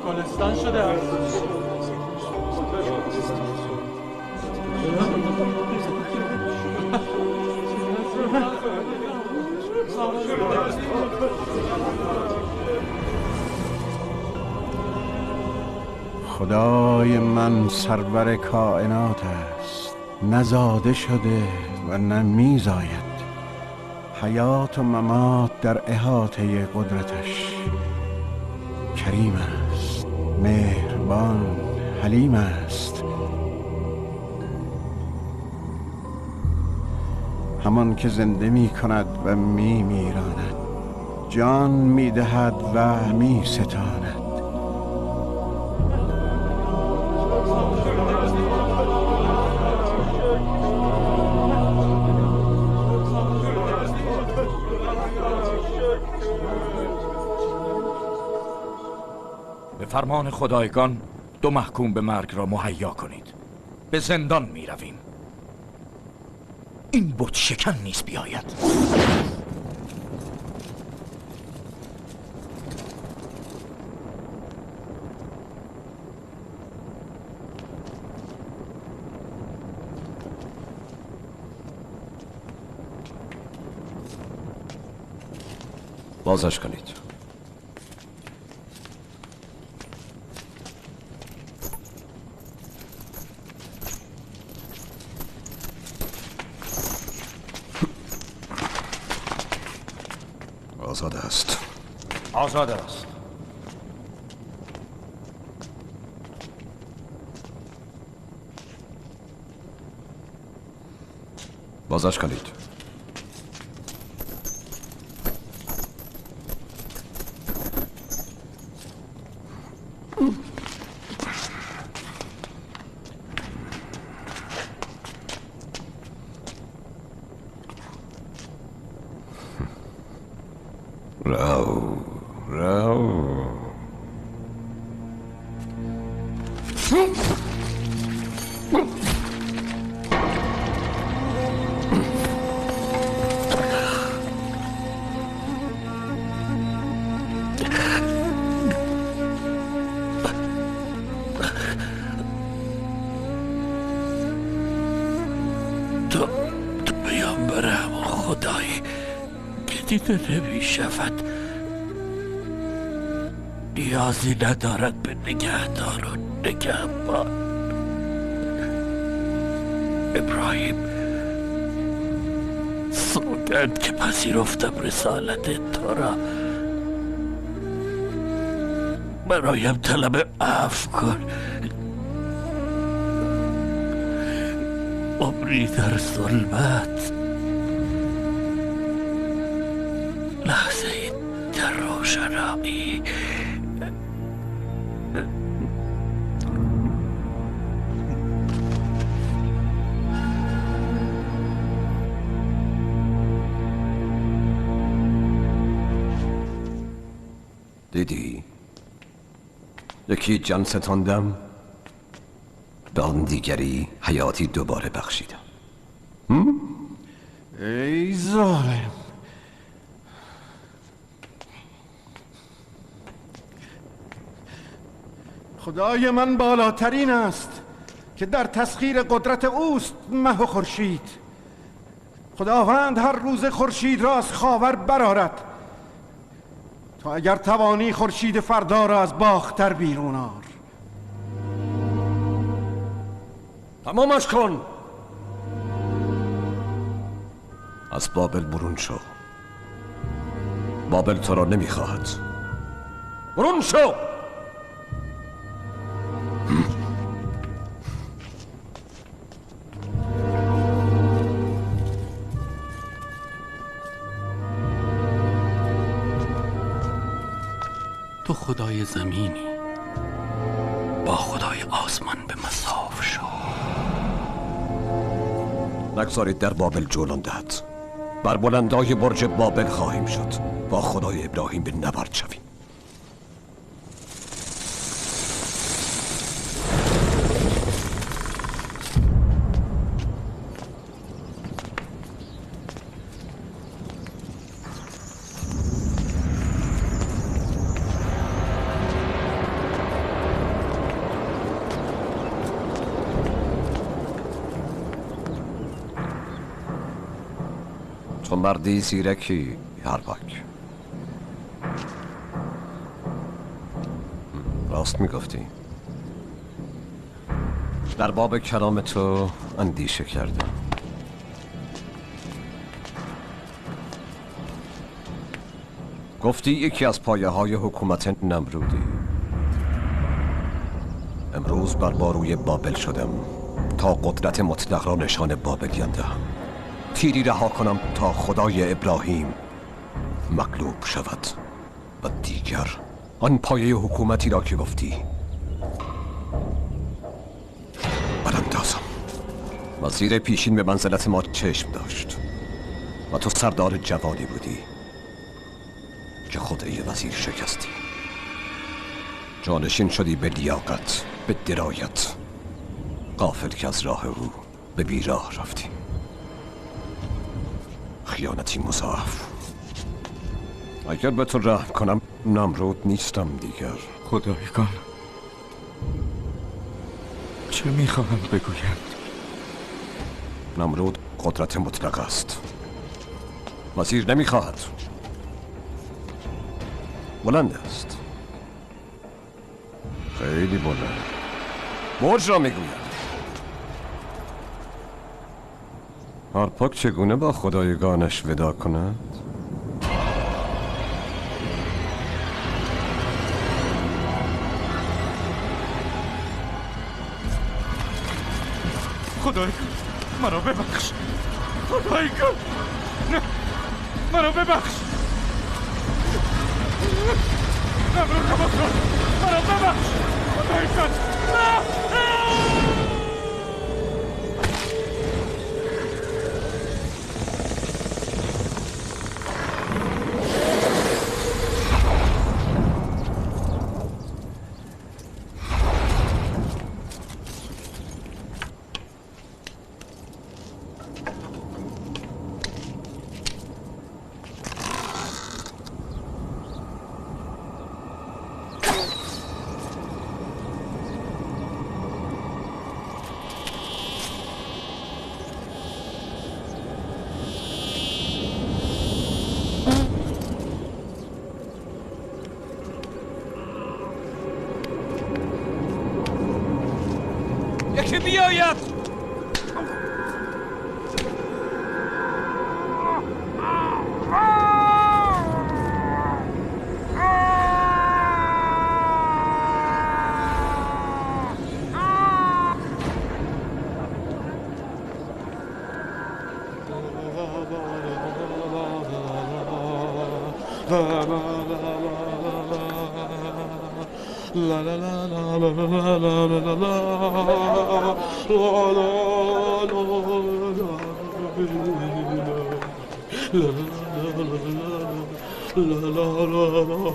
گلستان شده است. خدای من سرور کائنات است، نزاده شده و نه میزاید. حیات و ممات در احاطه قدرتش. کریم است، مهربان، حلیم است. همان که زنده می کند و می میراند، جان می دهد و می ستاند. فرمان خدایگان 2 محکوم به مرگ را مهیا کنید. به زندان می رویم. این بت شکن نیز بیاید. بازش کنید. آزاد است. آزاد است. بازش کنید. تو پیامبر خدایی که دیده نمی شود، نیازی ندارد به نگهدار و نگهبان. ابراهیم، سوگند که پذیرفتم رسالت تو را. برایم طلب عفو کن. عمری در ظلمت، لحظه در روشنایی. دیدی؟ یکی جان ستاندم، به آن دیگری حیاتی دوباره بخشیدم. ای ظالم! خدای من بالاترین است که در تسخیر قدرت اوست مه و خورشید. خداوند هر روز خورشید را از خاور برآرد، تا اگر توانی خورشید فردا را از باختر بیرون آر. تمامش کن. از بابل برون شو. بابل تو را نمیخواهد. برون شو. تو خدای زمینی، با خدای آسمان به مساف شو. نگذارید در بابل جولان دهد. بر بلندای برج بابل خواهیم شد. با خدای ابراهیم به نبرد شویم. تو مردی زیرکی هرباک. راست میگفتی. در باب کلام تو اندیشه کردم. گفتی یکی از پایه های حکومت نمرودی. امروز بر باروی بابل شدم تا قدرت مطلق را نشان بابلیان دهم. تیری رها کنم تا خدای ابراهیم مغلوب شود و دیگر آن پایه حکومتی را که گفتی براندازم. وزیر پیشین به منزلت ما چشم داشت و تو سردار جوانی بودی که خدای وزیر شکستی. جانشین شدی به لیاقت، به درایت، غافل که از راه او به بیراه رفتی. خیانتی مضاعف. اگر به تو رحم کنم نمرود نیستم دیگر. خدایگان چه میخواهند بگویند؟ نمرود قدرت مطلق است. وزیر نمیخواهد. بلند است، خیلی بلند. برج را میگوید. آرپاک چگونه با خدایگانش ودا کند؟ خدایگان مرا ببخش. خدایگان نه، مرا ببخش. نمرود را بکن، مرا ببخش. خدایگان نه. یکی بیاید.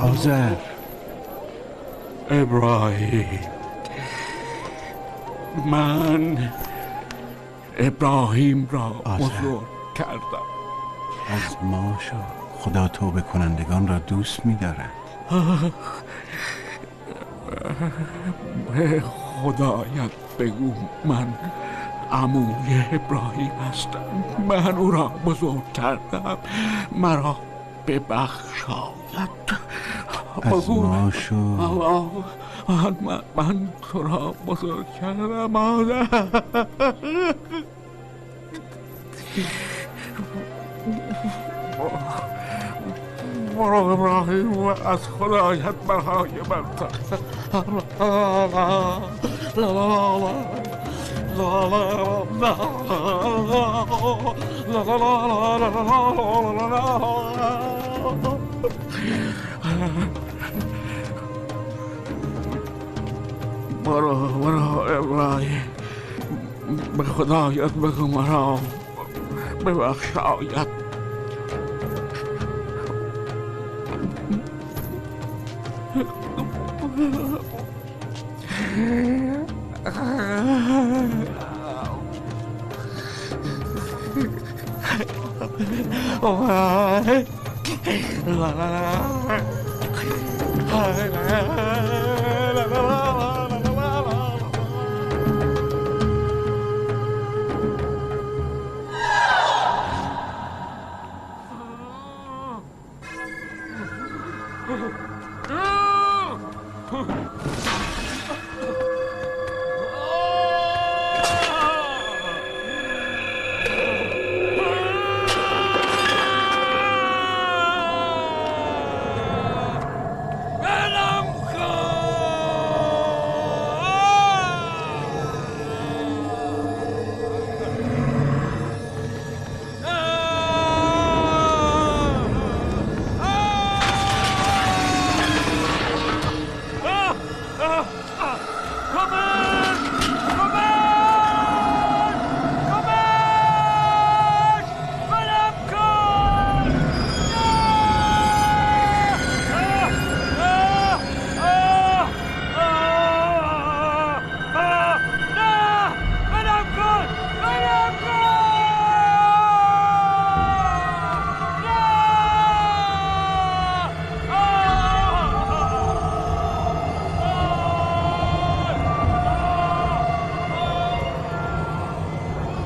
آذر، ابراهیم، من ابراهیم را بزرگ کردم. از ما شو. خدا توبه کنندگان را دوست می‌دارد. به خدایت بگو من عموی ابراهیم هستم. من او را بزرگ کردم، مرا ببخشاید. از ما شو. من تو را بزرگ کردم. برو ابراهیم و از خدایت برای من برو ابراهیم، به خدایت بگو مرا ببخشاید.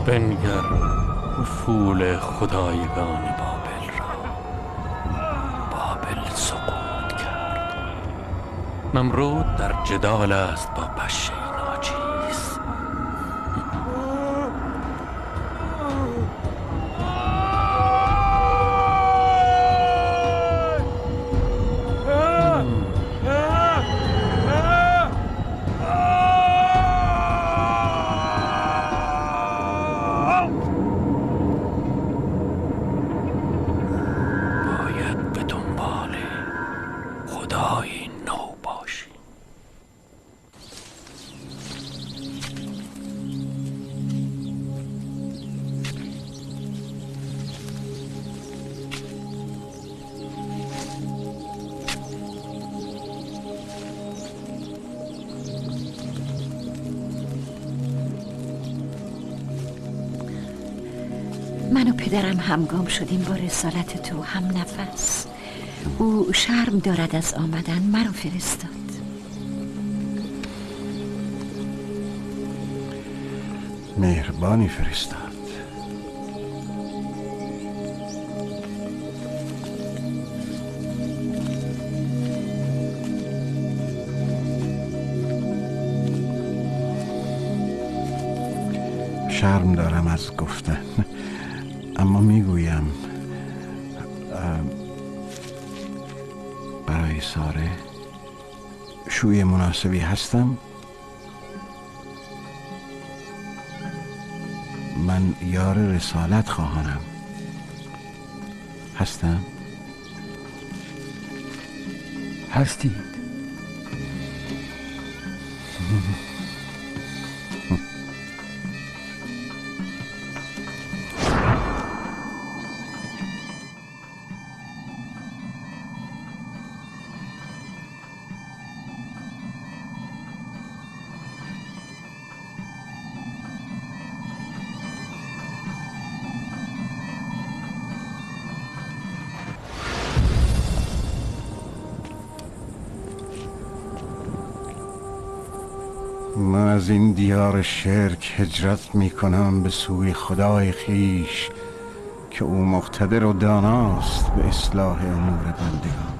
بنگر افول خدایگان بابل را. بابل سقوط کرد. نمرود در جدال است با پشه ناچیز. باید به دنبال خدای نو باشی. من و پدرم همگام شدیم با رسالت تو، هم نفس. او شرم دارد از آمدن، مرا فرستاد. مهربانی فرستاد. شرم دارم از گفتن، اما میگویم برای ساره شوی مناسبی هستم. من یار رسالت خواهانم. هستم؟ هستید. من از این دیار شرک هجرت می کنم به سوی خدای خیش که او مقتدر و داناست به اصلاح امور بندگان.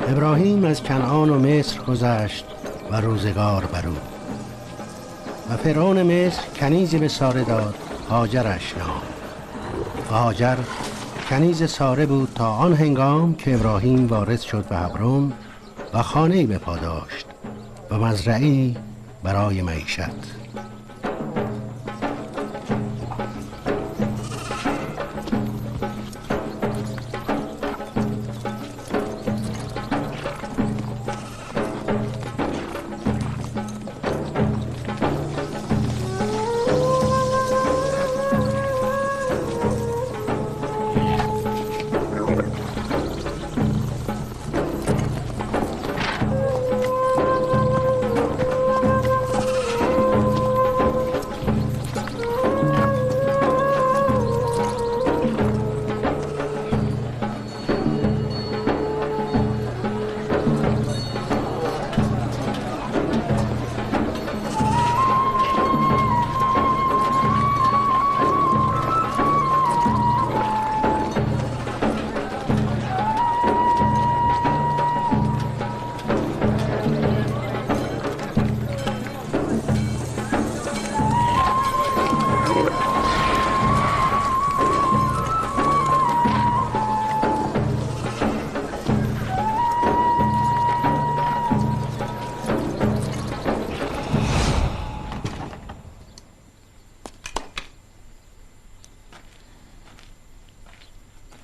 ابراهیم از کنعان و مصر گذشت و روزگار بر او. و فرعون مصر کنیزی به ساره داد، هاجرش نام. و هاجر کنیز ساره بود تا آن هنگام که ابراهیم وارد شد به هبرون و خانه‌ای به پا داشت و مزرعی برای معیشت.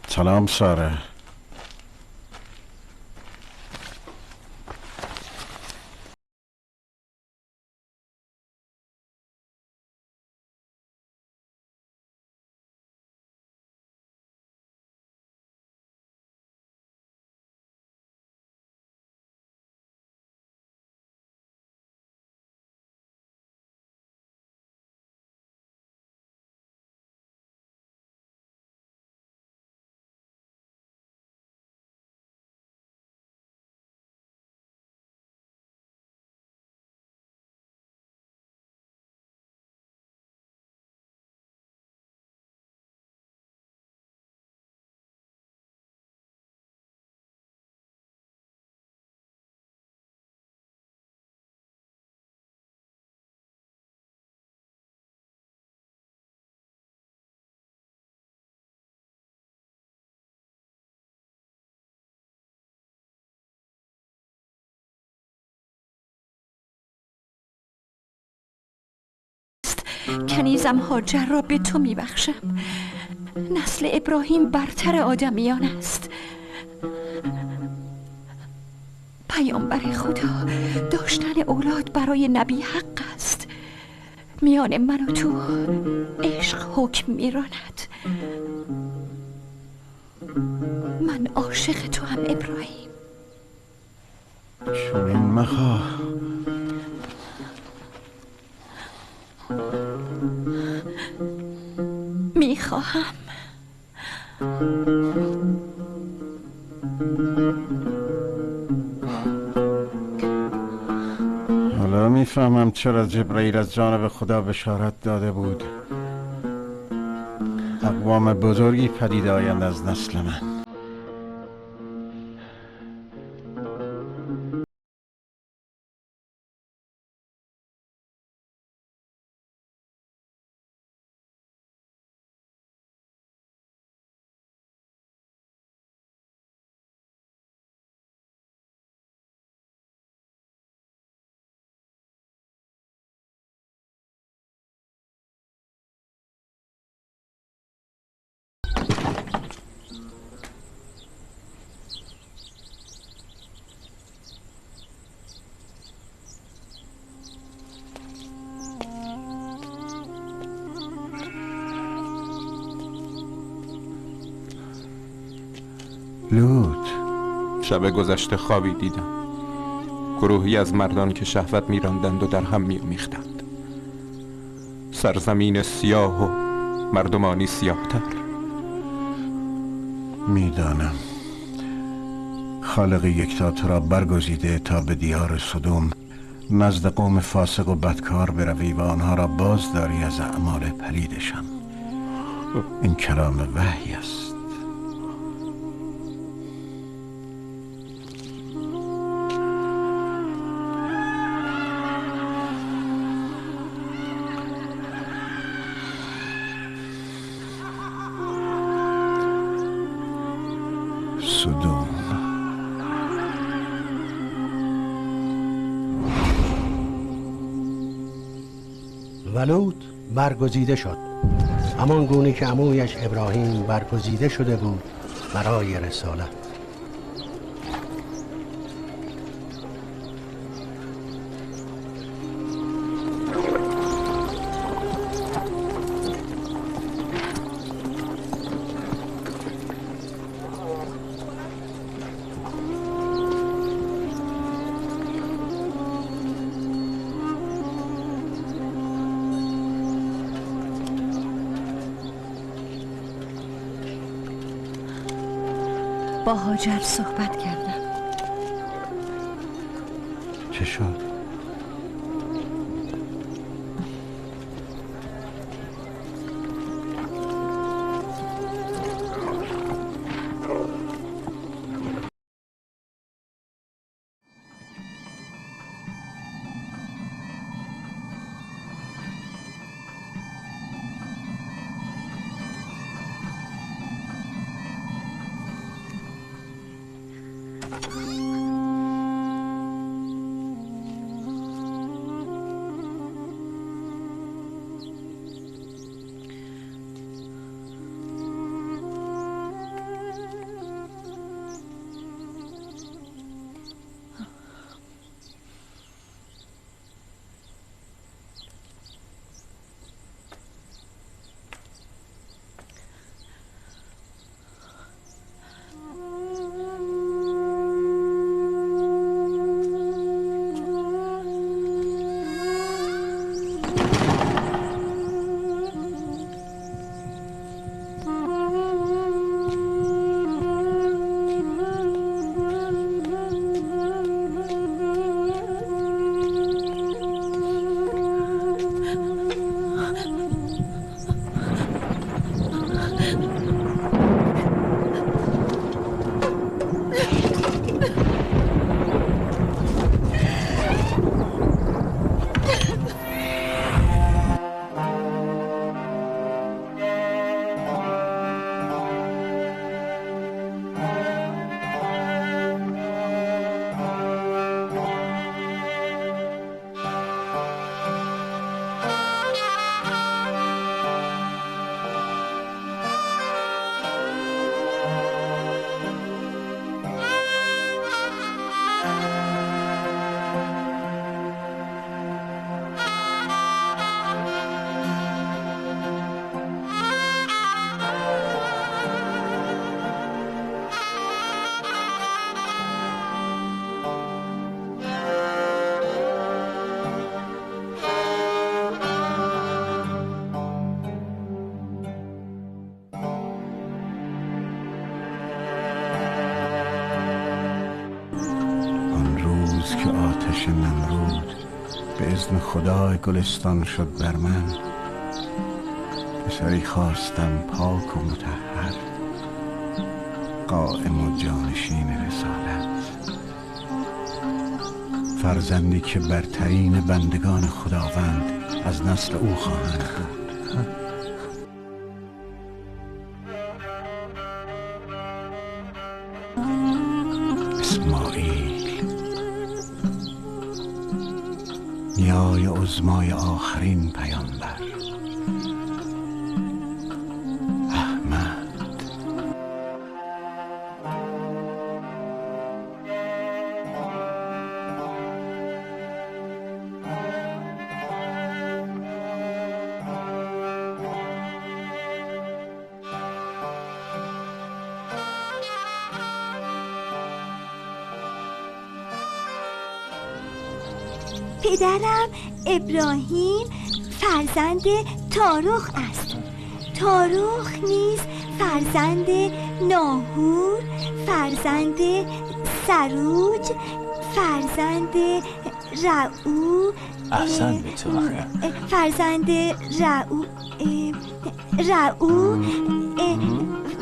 سلام ساره. کنیزم هاجر را به تو میبخشم. نسل ابراهیم برتر آدمیان است. پیامبر خدا، داشتن اولاد برای نبی حق است. میان من و تو عشق حکم میراند. من عاشق تو هم ابراهیم. چون این مخواه. میخواهم. حالا میفهمم چرا جبرئیل از جانب خدا بشارت داده بود اقوام بزرگی پدید آیند از نسل من. لوط، شب گذشته خوابی دیدم. گروهی از مردان که شهوت میراندند و در هم میامیختند. سرزمین سیاه و مردمانی سیاه‌تر. میدانم خالق یکتا تو را برگزیده تا به دیار سدوم نزد قوم فاسق و بدکار بروی و آنها را بازداری از اعمال پلیدشان. این کلام وحی است. سدوم. و لوط برگزیده شد، همان گونه که عمویش ابراهیم برگزیده شده بود برای رسالت. با هاجر صحبت کردم. چه شد؟ که آتش نمرود به اذن خدای گلستان شد بر من، پسری خواستم پاک و مطهر، قائم و جانشین رسالت، فرزندی که برترین بندگان خداوند از نسل او خواهند بود. اسماعیل، نیای عظمای آخرین پیامبر. پدرم ابراهیم فرزند تاروخ است. تاروخ نیز فرزند ناهور، فرزند سروج، فرزند رعو، احسن به تو فرزند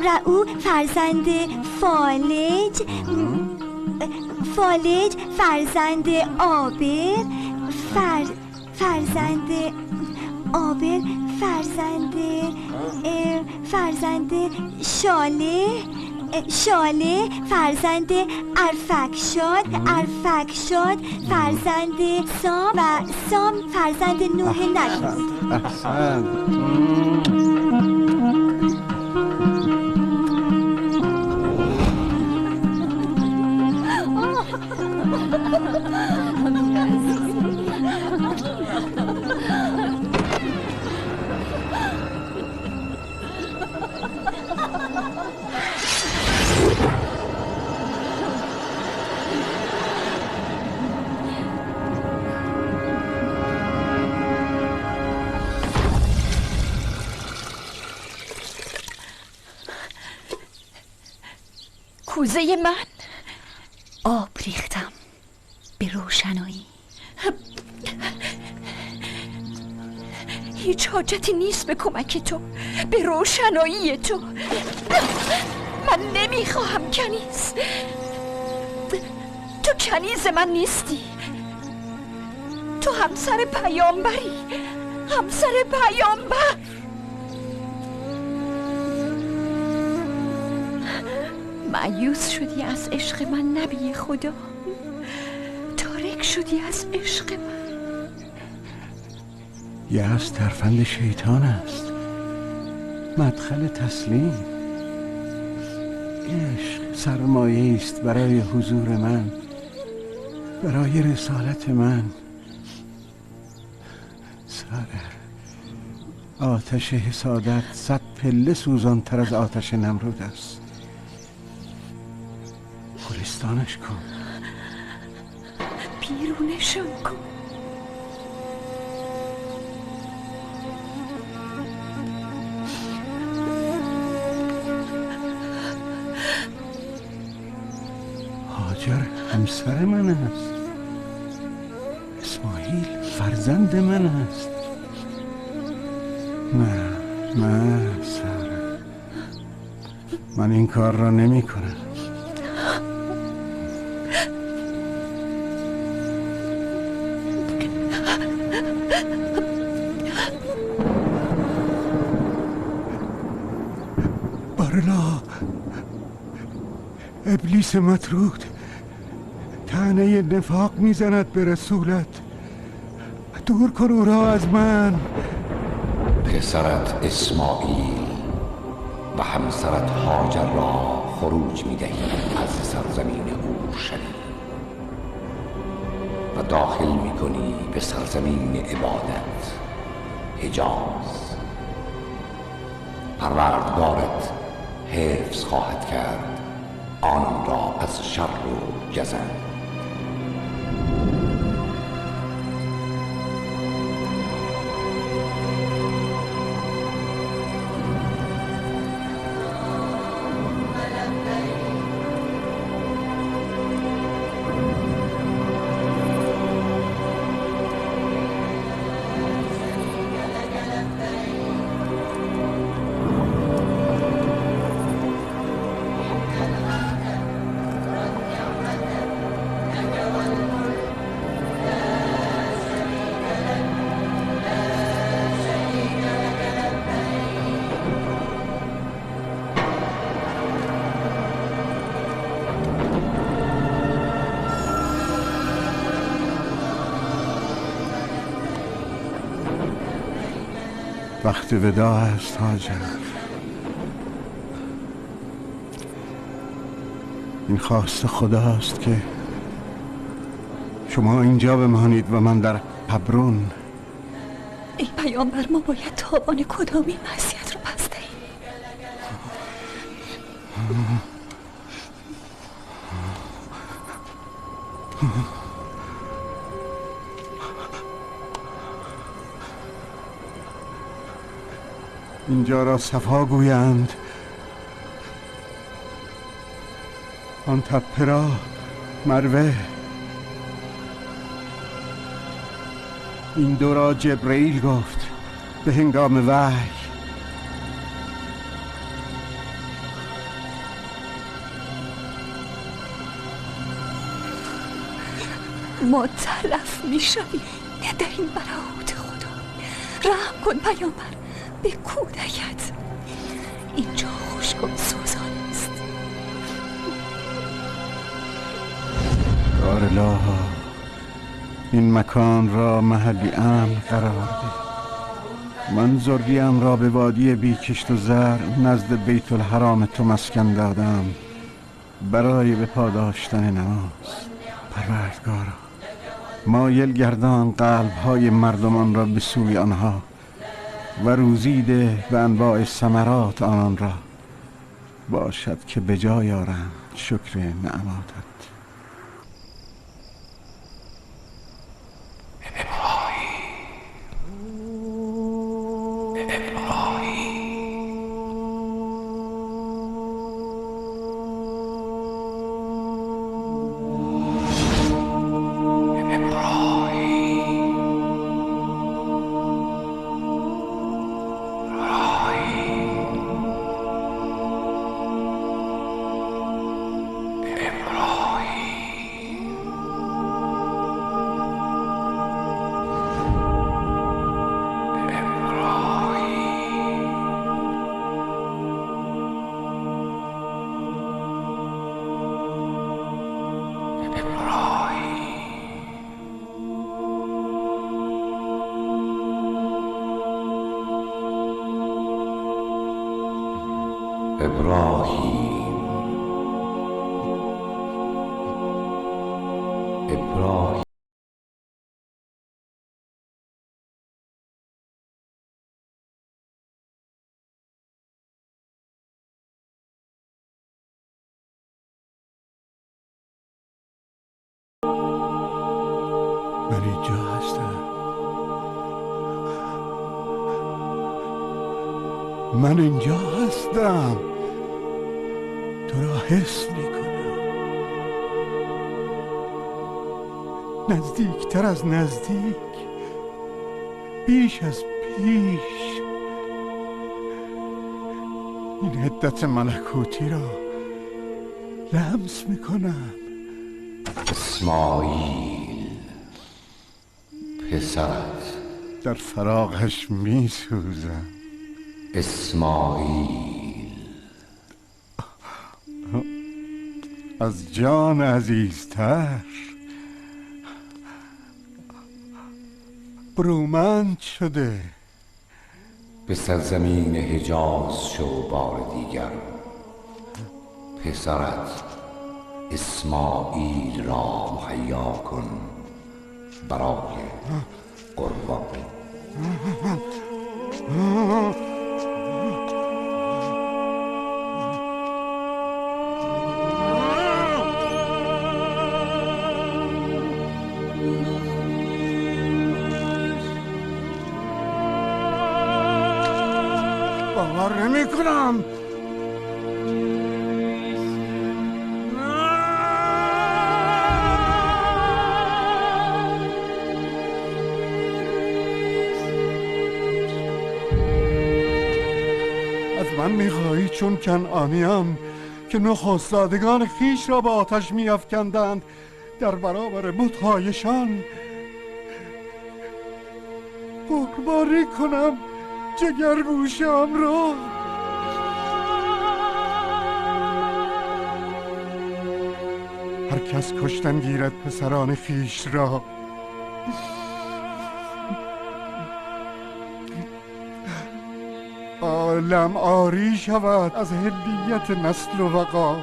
رعو فرزند فالج، فالج فرزند آبر، فرزند آبر فرزند شاله، شاله فرزند ارفکشاد، ارفکشاد فرزند سام و سام فرزند نوح نمرود. کوزه من آب ریختم به روشنایی. هیچ حاجتی نیست به کمک تو، به روشنایی تو. من نمیخواهم کنیز. تو کنیز من نیستی. تو همسر پیامبری، همسر پیامبر. مایوس شدی از عشق من نبی خدا، تارک شدی از عشق من. یأس ترفند شیطان است، مدخل تسلیم. عشق سرمایه است برای حضور من، برای رسالت من. سادر، آتش حسادت 100 پله سوزان‌تر از آتش نمرود است. گلستانش کن، بیرونشون کن. هاجر همسر من است، اسماعیل فرزند من است. نه سارا، من این کار را نمی کنم. بارلا، ابلیس مطرود طعنه نفاق میزند به رسولت. دور کن او را از من. پسرت اسماعیل و همسرت هاجر را خروج میدهی از سرزمین اورشلیم و داخل میکنی به سرزمین عبادت حجاز. پروردگارت حفظ خواهد کرد آن را از شر و جزن. وقت وداع است هاجر. این خواست خداست که شما اینجا بمانید و من در حبرون. ای پیامبر، ما باید تابان کدامین معصیت رو پس دهیم؟ اینجا را صفا گویند، آن تپه را مروه، این دو را جبرئیل گفت به هنگام وحی. ما تلف می شویم در این براهوت خدا. رحم کن پیامبر به کودکت. اینجا خشک و سوزان است. دارالله، این مکان را محلی امن قرار ده. من ذریم را به وادی بی کشت و زر نزد بیت الحرام تو مسکن دادم برای به پا داشتن نماز. پروردگارا، مایل گردان قلب‌های مردمان را به سوی آنها و روزی ده به انواع ثمرات آنان را، باشد که به جای آرند شکر نعماتت. ابراهیم من اینجا هستم. من اینجا هستم. تو را حس میکنم. نزدیکتر از نزدیک، بیش از پیش. این حدت ملکوتی را لمس میکنم. اسماعیل پسرت در فراقش میسوزم. اسماعیل از جان عزیزتر، برومند شده. به سرزمین حجاز شو بار دیگر. پسرت اسماعیل را مهیا کن برای قربانی. باور نمی کنم. از من میخواهی چون کنعانیان که نخستادگان خویش را به آتش میافکندند در برابر بت‌هایشان بکباری کنم جگرگوشه‌ام را؟ هر کس کشتن گیرد پسران خویش را، عالم عاری شود از هلیت نسل و وقار.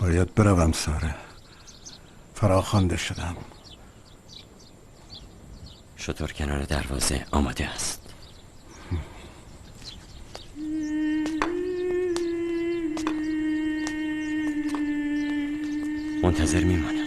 باید بروم ساره، فراخوانده شدم. شتر کنار دروازه آماده است. منتظر میمانم.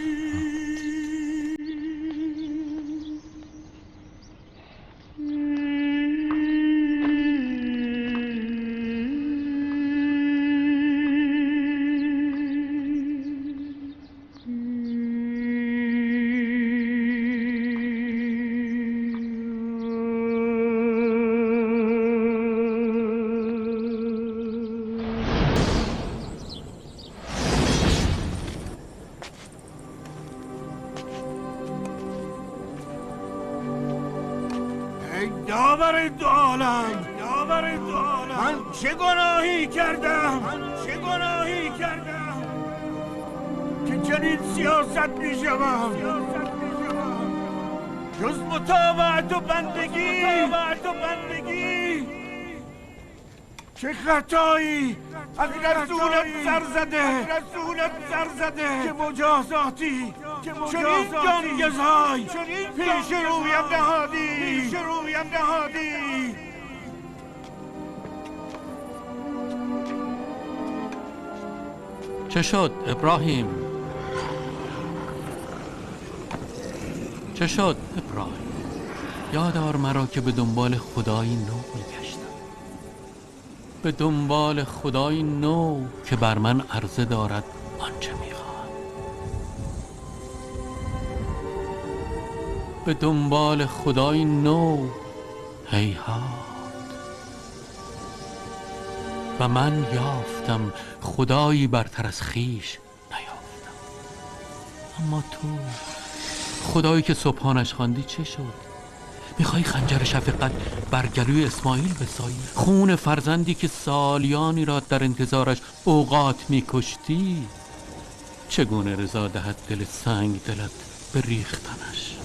داور دو عالم، من چه گناهی کردم، که چنین سیاست می شوم؟ جز مطاوعت و بندگی چه خطایی از رسولت سر زده که مجازاتی چنین جانگزهای پیش رویم نهادی. چه شد ابراهیم؟ یادآر مرا که به دنبال خدایی نو میگشتم، به دنبال خدایی نو که بر من عرضه دارد آنچه میخواهم، به دنبال خدایی نو. هیهات. و من یافتم خدایی برتر از خویش نیافتم. اما تو خدایی که صبحانش خواندی چه شد؟ میخوای خنجر شفقت بر گلوی اسماعیل بسایی؟ خون فرزندی که سالیانی را در انتظارش اوقات میکشتی چگونه رضا دهد دل سنگ دلت به ریختنش؟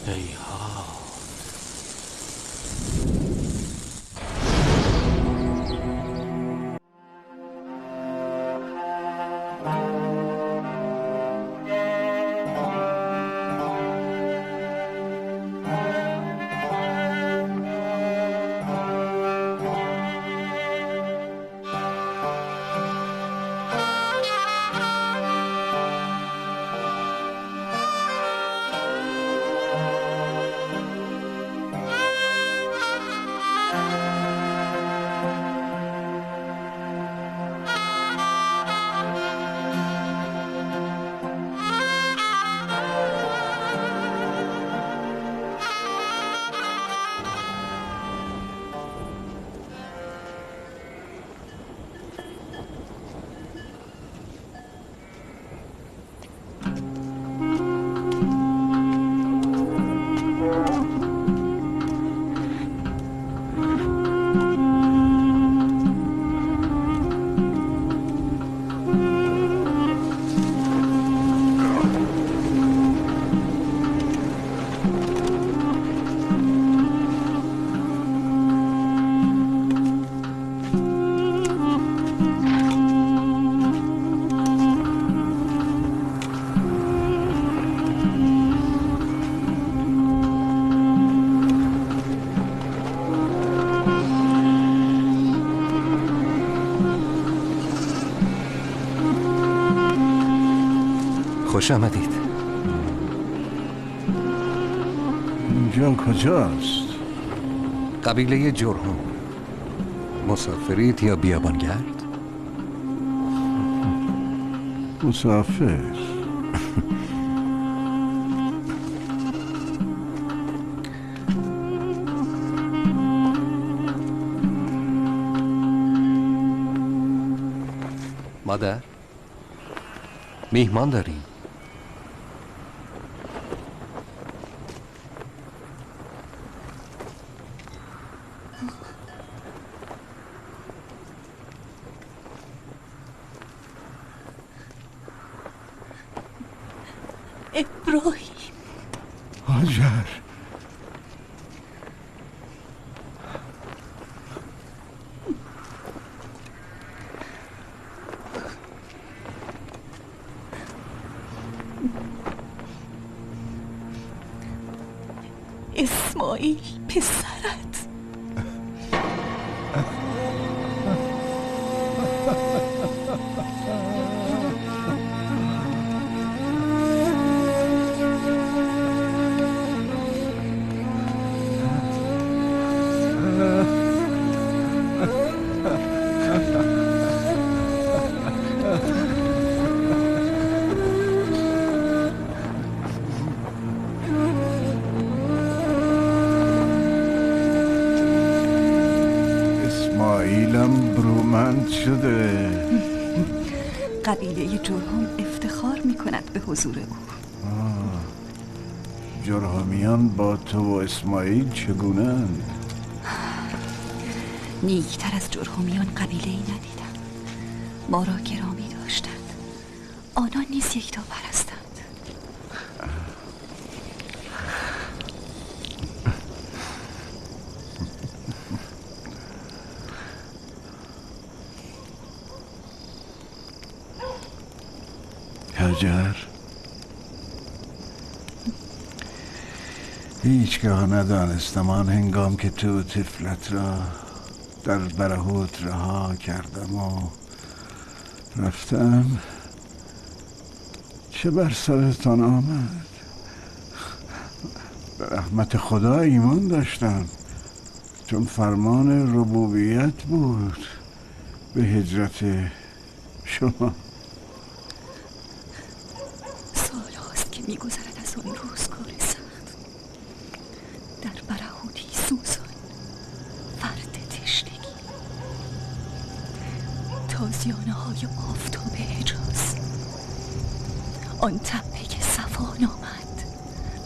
هیهات. خوش آمدید. اینجا کجاست؟ قبیله جرهم. مسافرید یا بیابانگرد؟ مسافر. مادر میهمان داریم. ابراهیم هاجر اسماعیل پسرت. اسماعیلم برومند شده. قبیله جرهم افتخار می کند به حضور او. جرهمیان با تو و اسماعیل چگونند؟ نیکتر از جرهمیان قبیله‌ای ندیدم. ما را گرامی داشتند. آنان نیز یکتا پرستند. هاجر هیچگاه ندانستم آن هنگام که تو طفلت را در برهوت رها کردم و رفتم چه بر سرتان آمد. به رحمت خدا ایمان داشتم چون فرمان ربوبیت بود به هجرت شما. سال هاست که می گذرد از آن روزگار سخت. در برهوتی سوزان فرد تشنگی، تازیانه های آفتاب حجاز، آن تپه که صفان آمد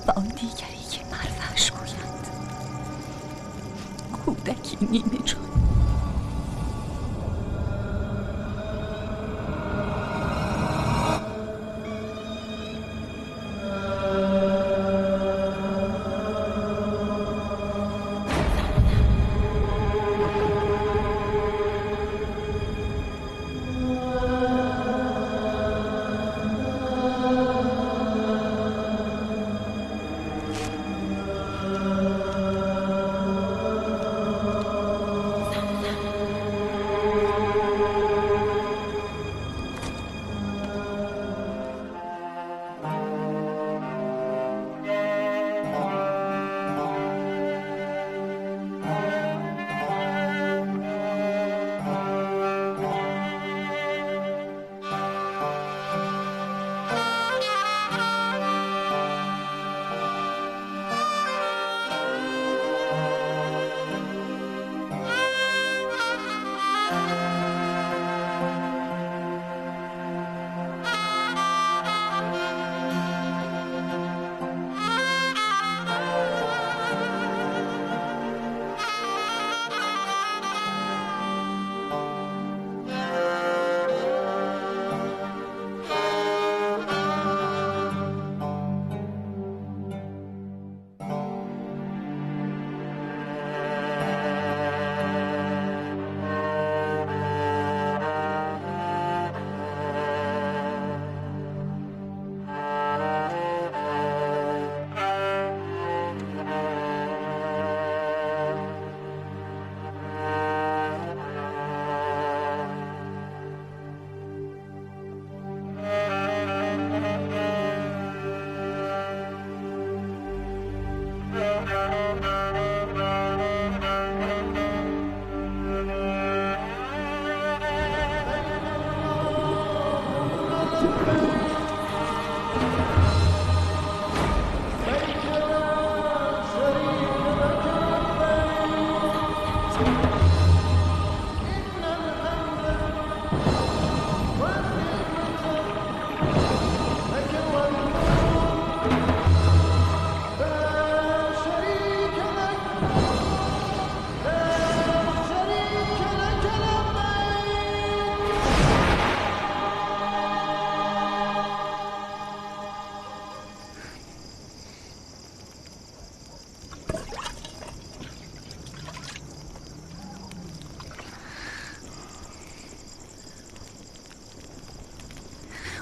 و آن دیگری که مروش گویند. کودکی نیمه جان.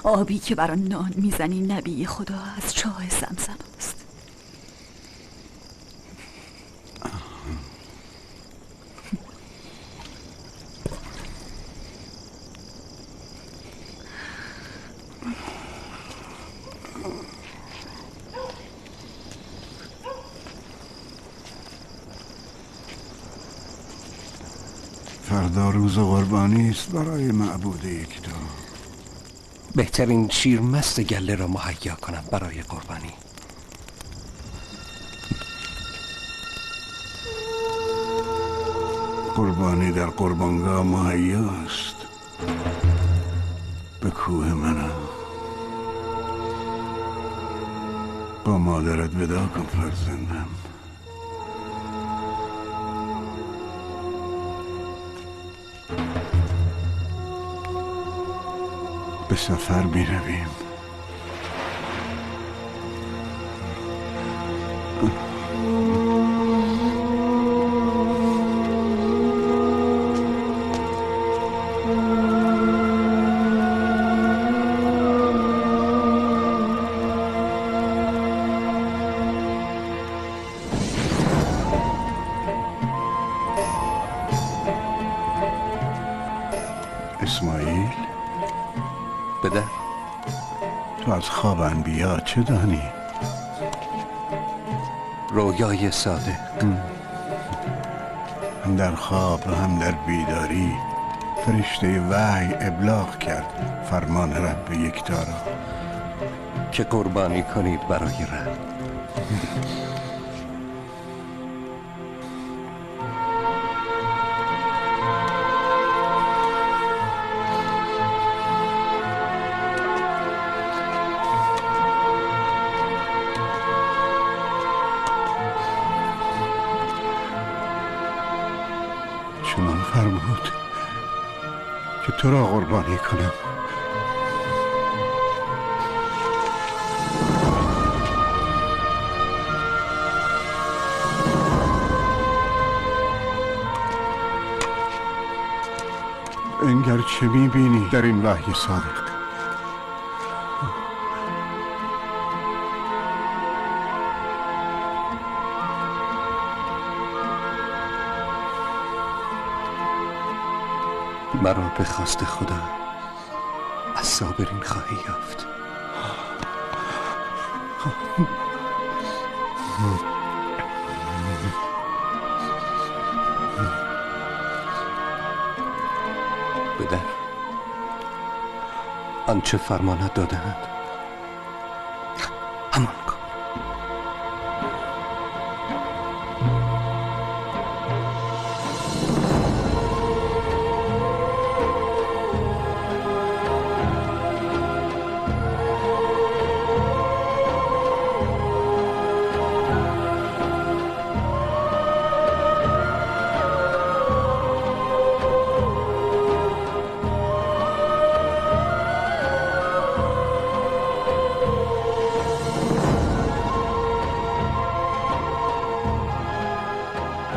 آبی که برای نان میزنی نبی خدا از چاه زمزم است. فردا روز قربانی است برای معبود یکتا. بهترین شیر مست گله را مهیا کنم برای قربانی. قربانی در قربانگاه مهیا است. به کوه منم. با مادرت ودا کن فرزندم. به سفر میرویم. اسماعیل، پدر، تو از خواب انبیا چه دانی؟ رویای ساده. هم در خواب و هم در بیداری فرشته وحی ابلاغ کرد فرمان رب یکتا را که قربانی کنید برای رب. چنان فرمود که تو را قربانی کنم. انگر چه میبینی در این وحی صادق؟ مرا به خواست خدا از صابرین خواهی یافت. پدر، آنچه فرمانت داده‌اند همان کن.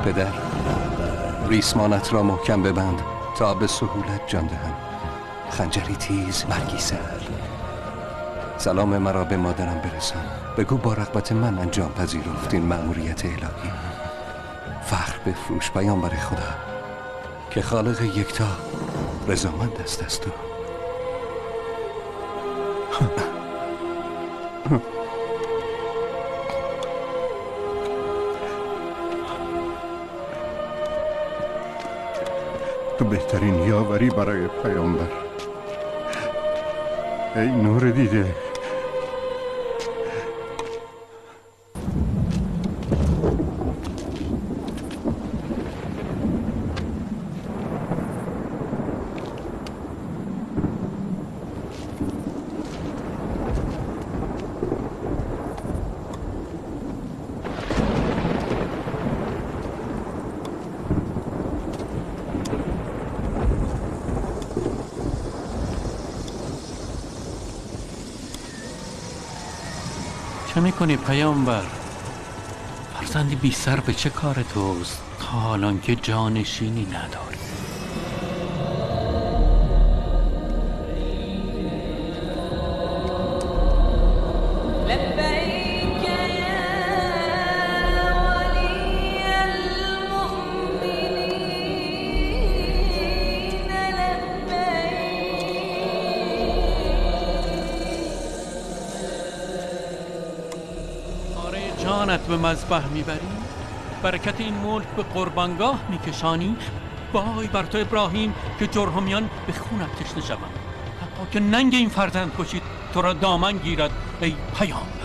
پدر، ریسمانت را محکم ببند تا به سهولت جان دهم. خنجری تیز، مرگی سهل. سلام مرا به مادرم برسان. بگو با رغبت من انجام پذیرفت این مأموریت الهی. فخر بفروش پیامبر خدا که خالق یکتا رضامند است از تو. تو بهترین یاوری برای پیامبر. ای نور دیده، چه میکنی پیامبر؟ فرزندی بی سر به چه کار توست تا حالان که جانشینی نداری؟ جانت به مذبح میبری؟ برکت این ملک به قربانگاه میکشانی؟ وای بر تو ابراهیم که جرهمیان به خونت تشنه شوند، حتی که ننگ این فرزند کشید تو را دامن گیرد ای پیامبر.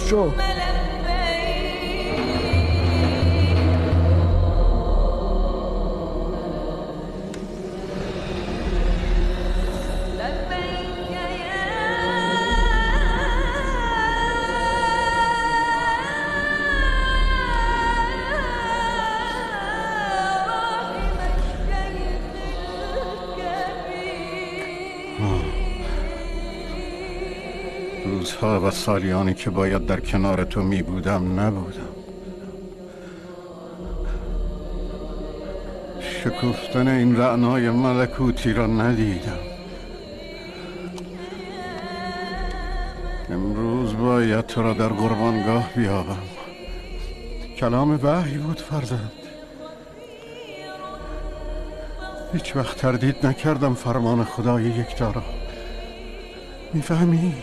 شو روزها و سالیانی که باید در کنار تو می بودم نبودم. شکفتن این رعنای ملکوتی را ندیدم. امروز باید تو را در قربانگاه بیابم. کلام وحی بود فرزند. هیچ وقت تردید نکردم فرمان خدای یکتا را. میفهمی؟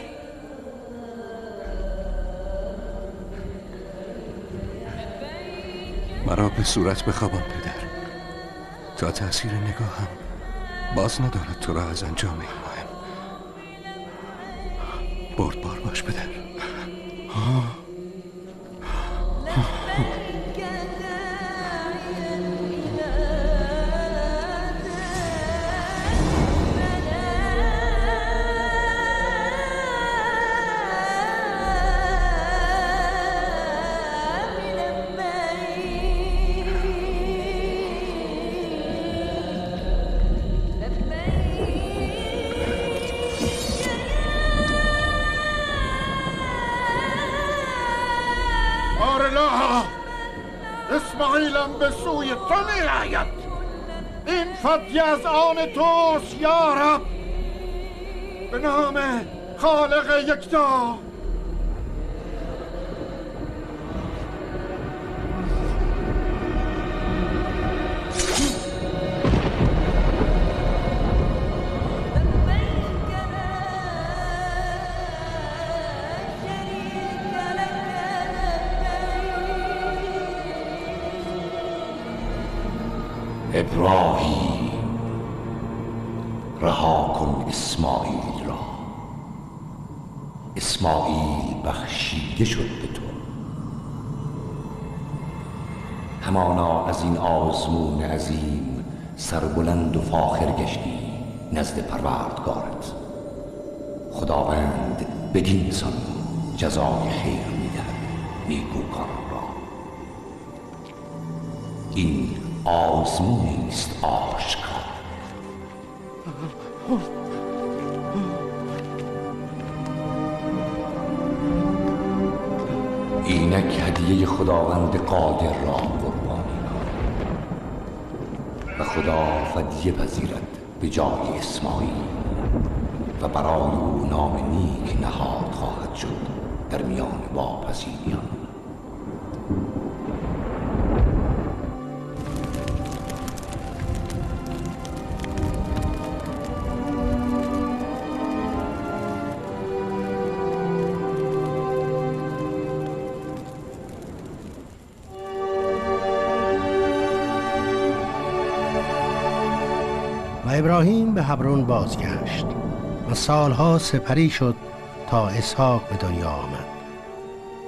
مرا به صورت بخوابان پدر، تا تأثیر نگاهم باز ندارد تو را از انجام این مهم. بردبار باش پدر. اسماعیلم به سوی تو می آید. این فدیه از آن توست یا رب، به نام خالق یکتا. ابراهیم، رها کن اسماعیل را. اسماعیل بخشیده شد به تو. همانا از این آزمون عظیم سربلند و فاخر گشتی نزد پروردگارت. خداوند بدین سان جزای خیر می‌دهد نیکوکاران را. این آزمونی است آشکار. اینک هدیه خداوند قادر را قربانی و خدا فدیه پذیرد به جای اسماعیل. و برای او نام نیک نهاد خواهد شد در میان واپسینیان. و ابراهیم به هبرون بازگشت و سالها سپری شد تا اسحاق به دنیا آمد.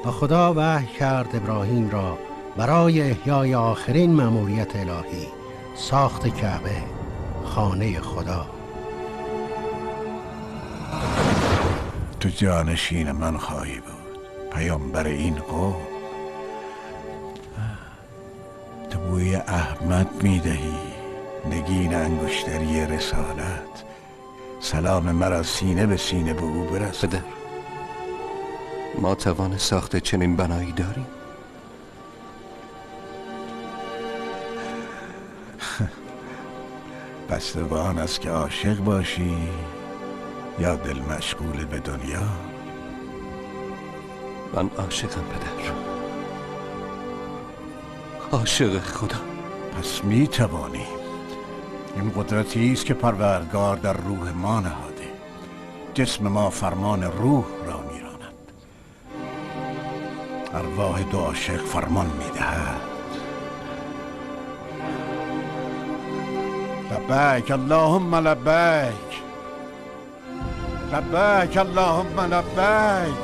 و خدا وحی کرد ابراهیم را برای احیای آخرین مأموریت الهی، ساخت کعبه، خانه خدا. تو جانشین من خواهی بود، پیامبر این قوم. تو بوی احمد میدهی، نگین انگشتری رسالت. سلام مرا سینه به سینه به او برس. پدر، ما توان ساخت چنین بنایی داریم؟ بسته به آن است که عاشق باشی یا دل مشغول به دنیا. من عاشقم پدر، عاشق خدا. پس می توانی. این قدرتی است که پروردگار در روح ما نهاده. جسم ما فرمان روح را میراند. ارواح دو عاشق فرمان میدهد. لبیک اللهم لبیک، لبیک اللهم لبیک.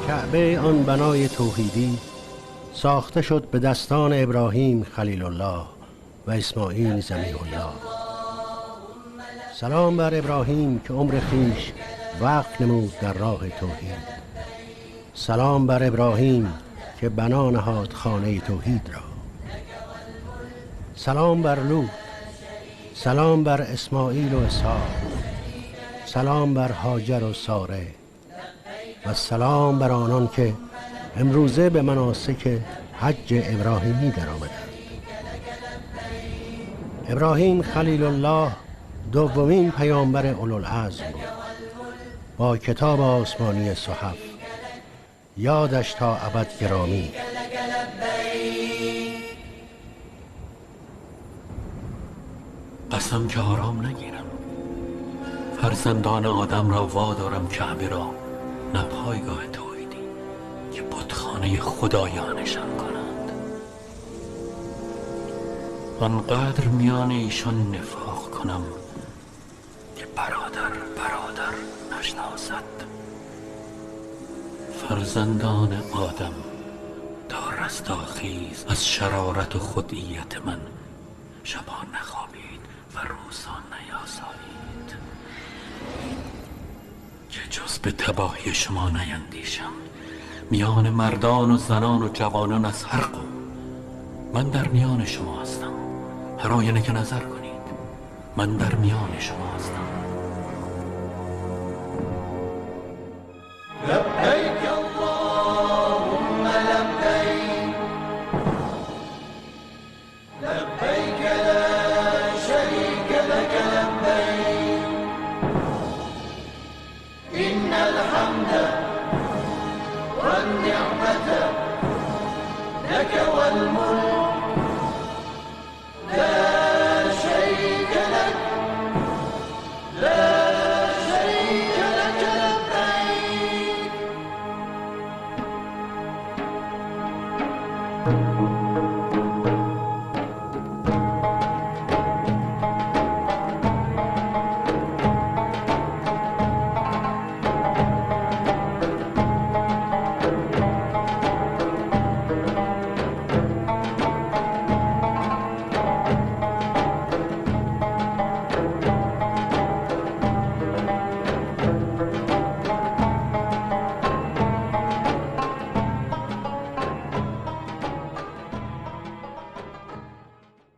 کعبه، آن بنای توحیدی، ساخته شد به دستان ابراهیم خلیل الله و اسماعیل ذبیح الله. سلام بر ابراهیم که عمر خویش وقف نمود در راه توحید. سلام بر ابراهیم که بنا نهاد خانه توحید را. سلام بر لوط. سلام بر اسماعیل و اسحاق. سلام بر هاجر و ساره. و سلام بر آنان که امروزه به مناسک حج ابراهیمی در آمدند. ابراهیم خلیل الله دومین پیامبر اولوالعزم بود. با کتاب آسمانی صحف یادش تا ابد گرامی. قسم که آرام نگیرم، فرزندان آدم را وادارم کعبه را، نه پایگاه توحیدی که بتخانه خدایانشان کنند. آنقدر میان ایشان نفاق کنم که برادر نشناسد. فرزندان آدم تا رستاخیز از شرارت و خودیت من شبا نخوابید و روزا نیاسایید، که جز به تباهی شما نیندیشم. میان مردان و زنان و جوانان از هر قوم من در میان شما هستم. هر آینه که نظر کنید من در میان شما هستم. لبیک اللهم لبیک، لبیک لا شریک لک لبیک، ان الحمد والنعمة لك والملك لا شريك لك، لا شريك لك لبيك.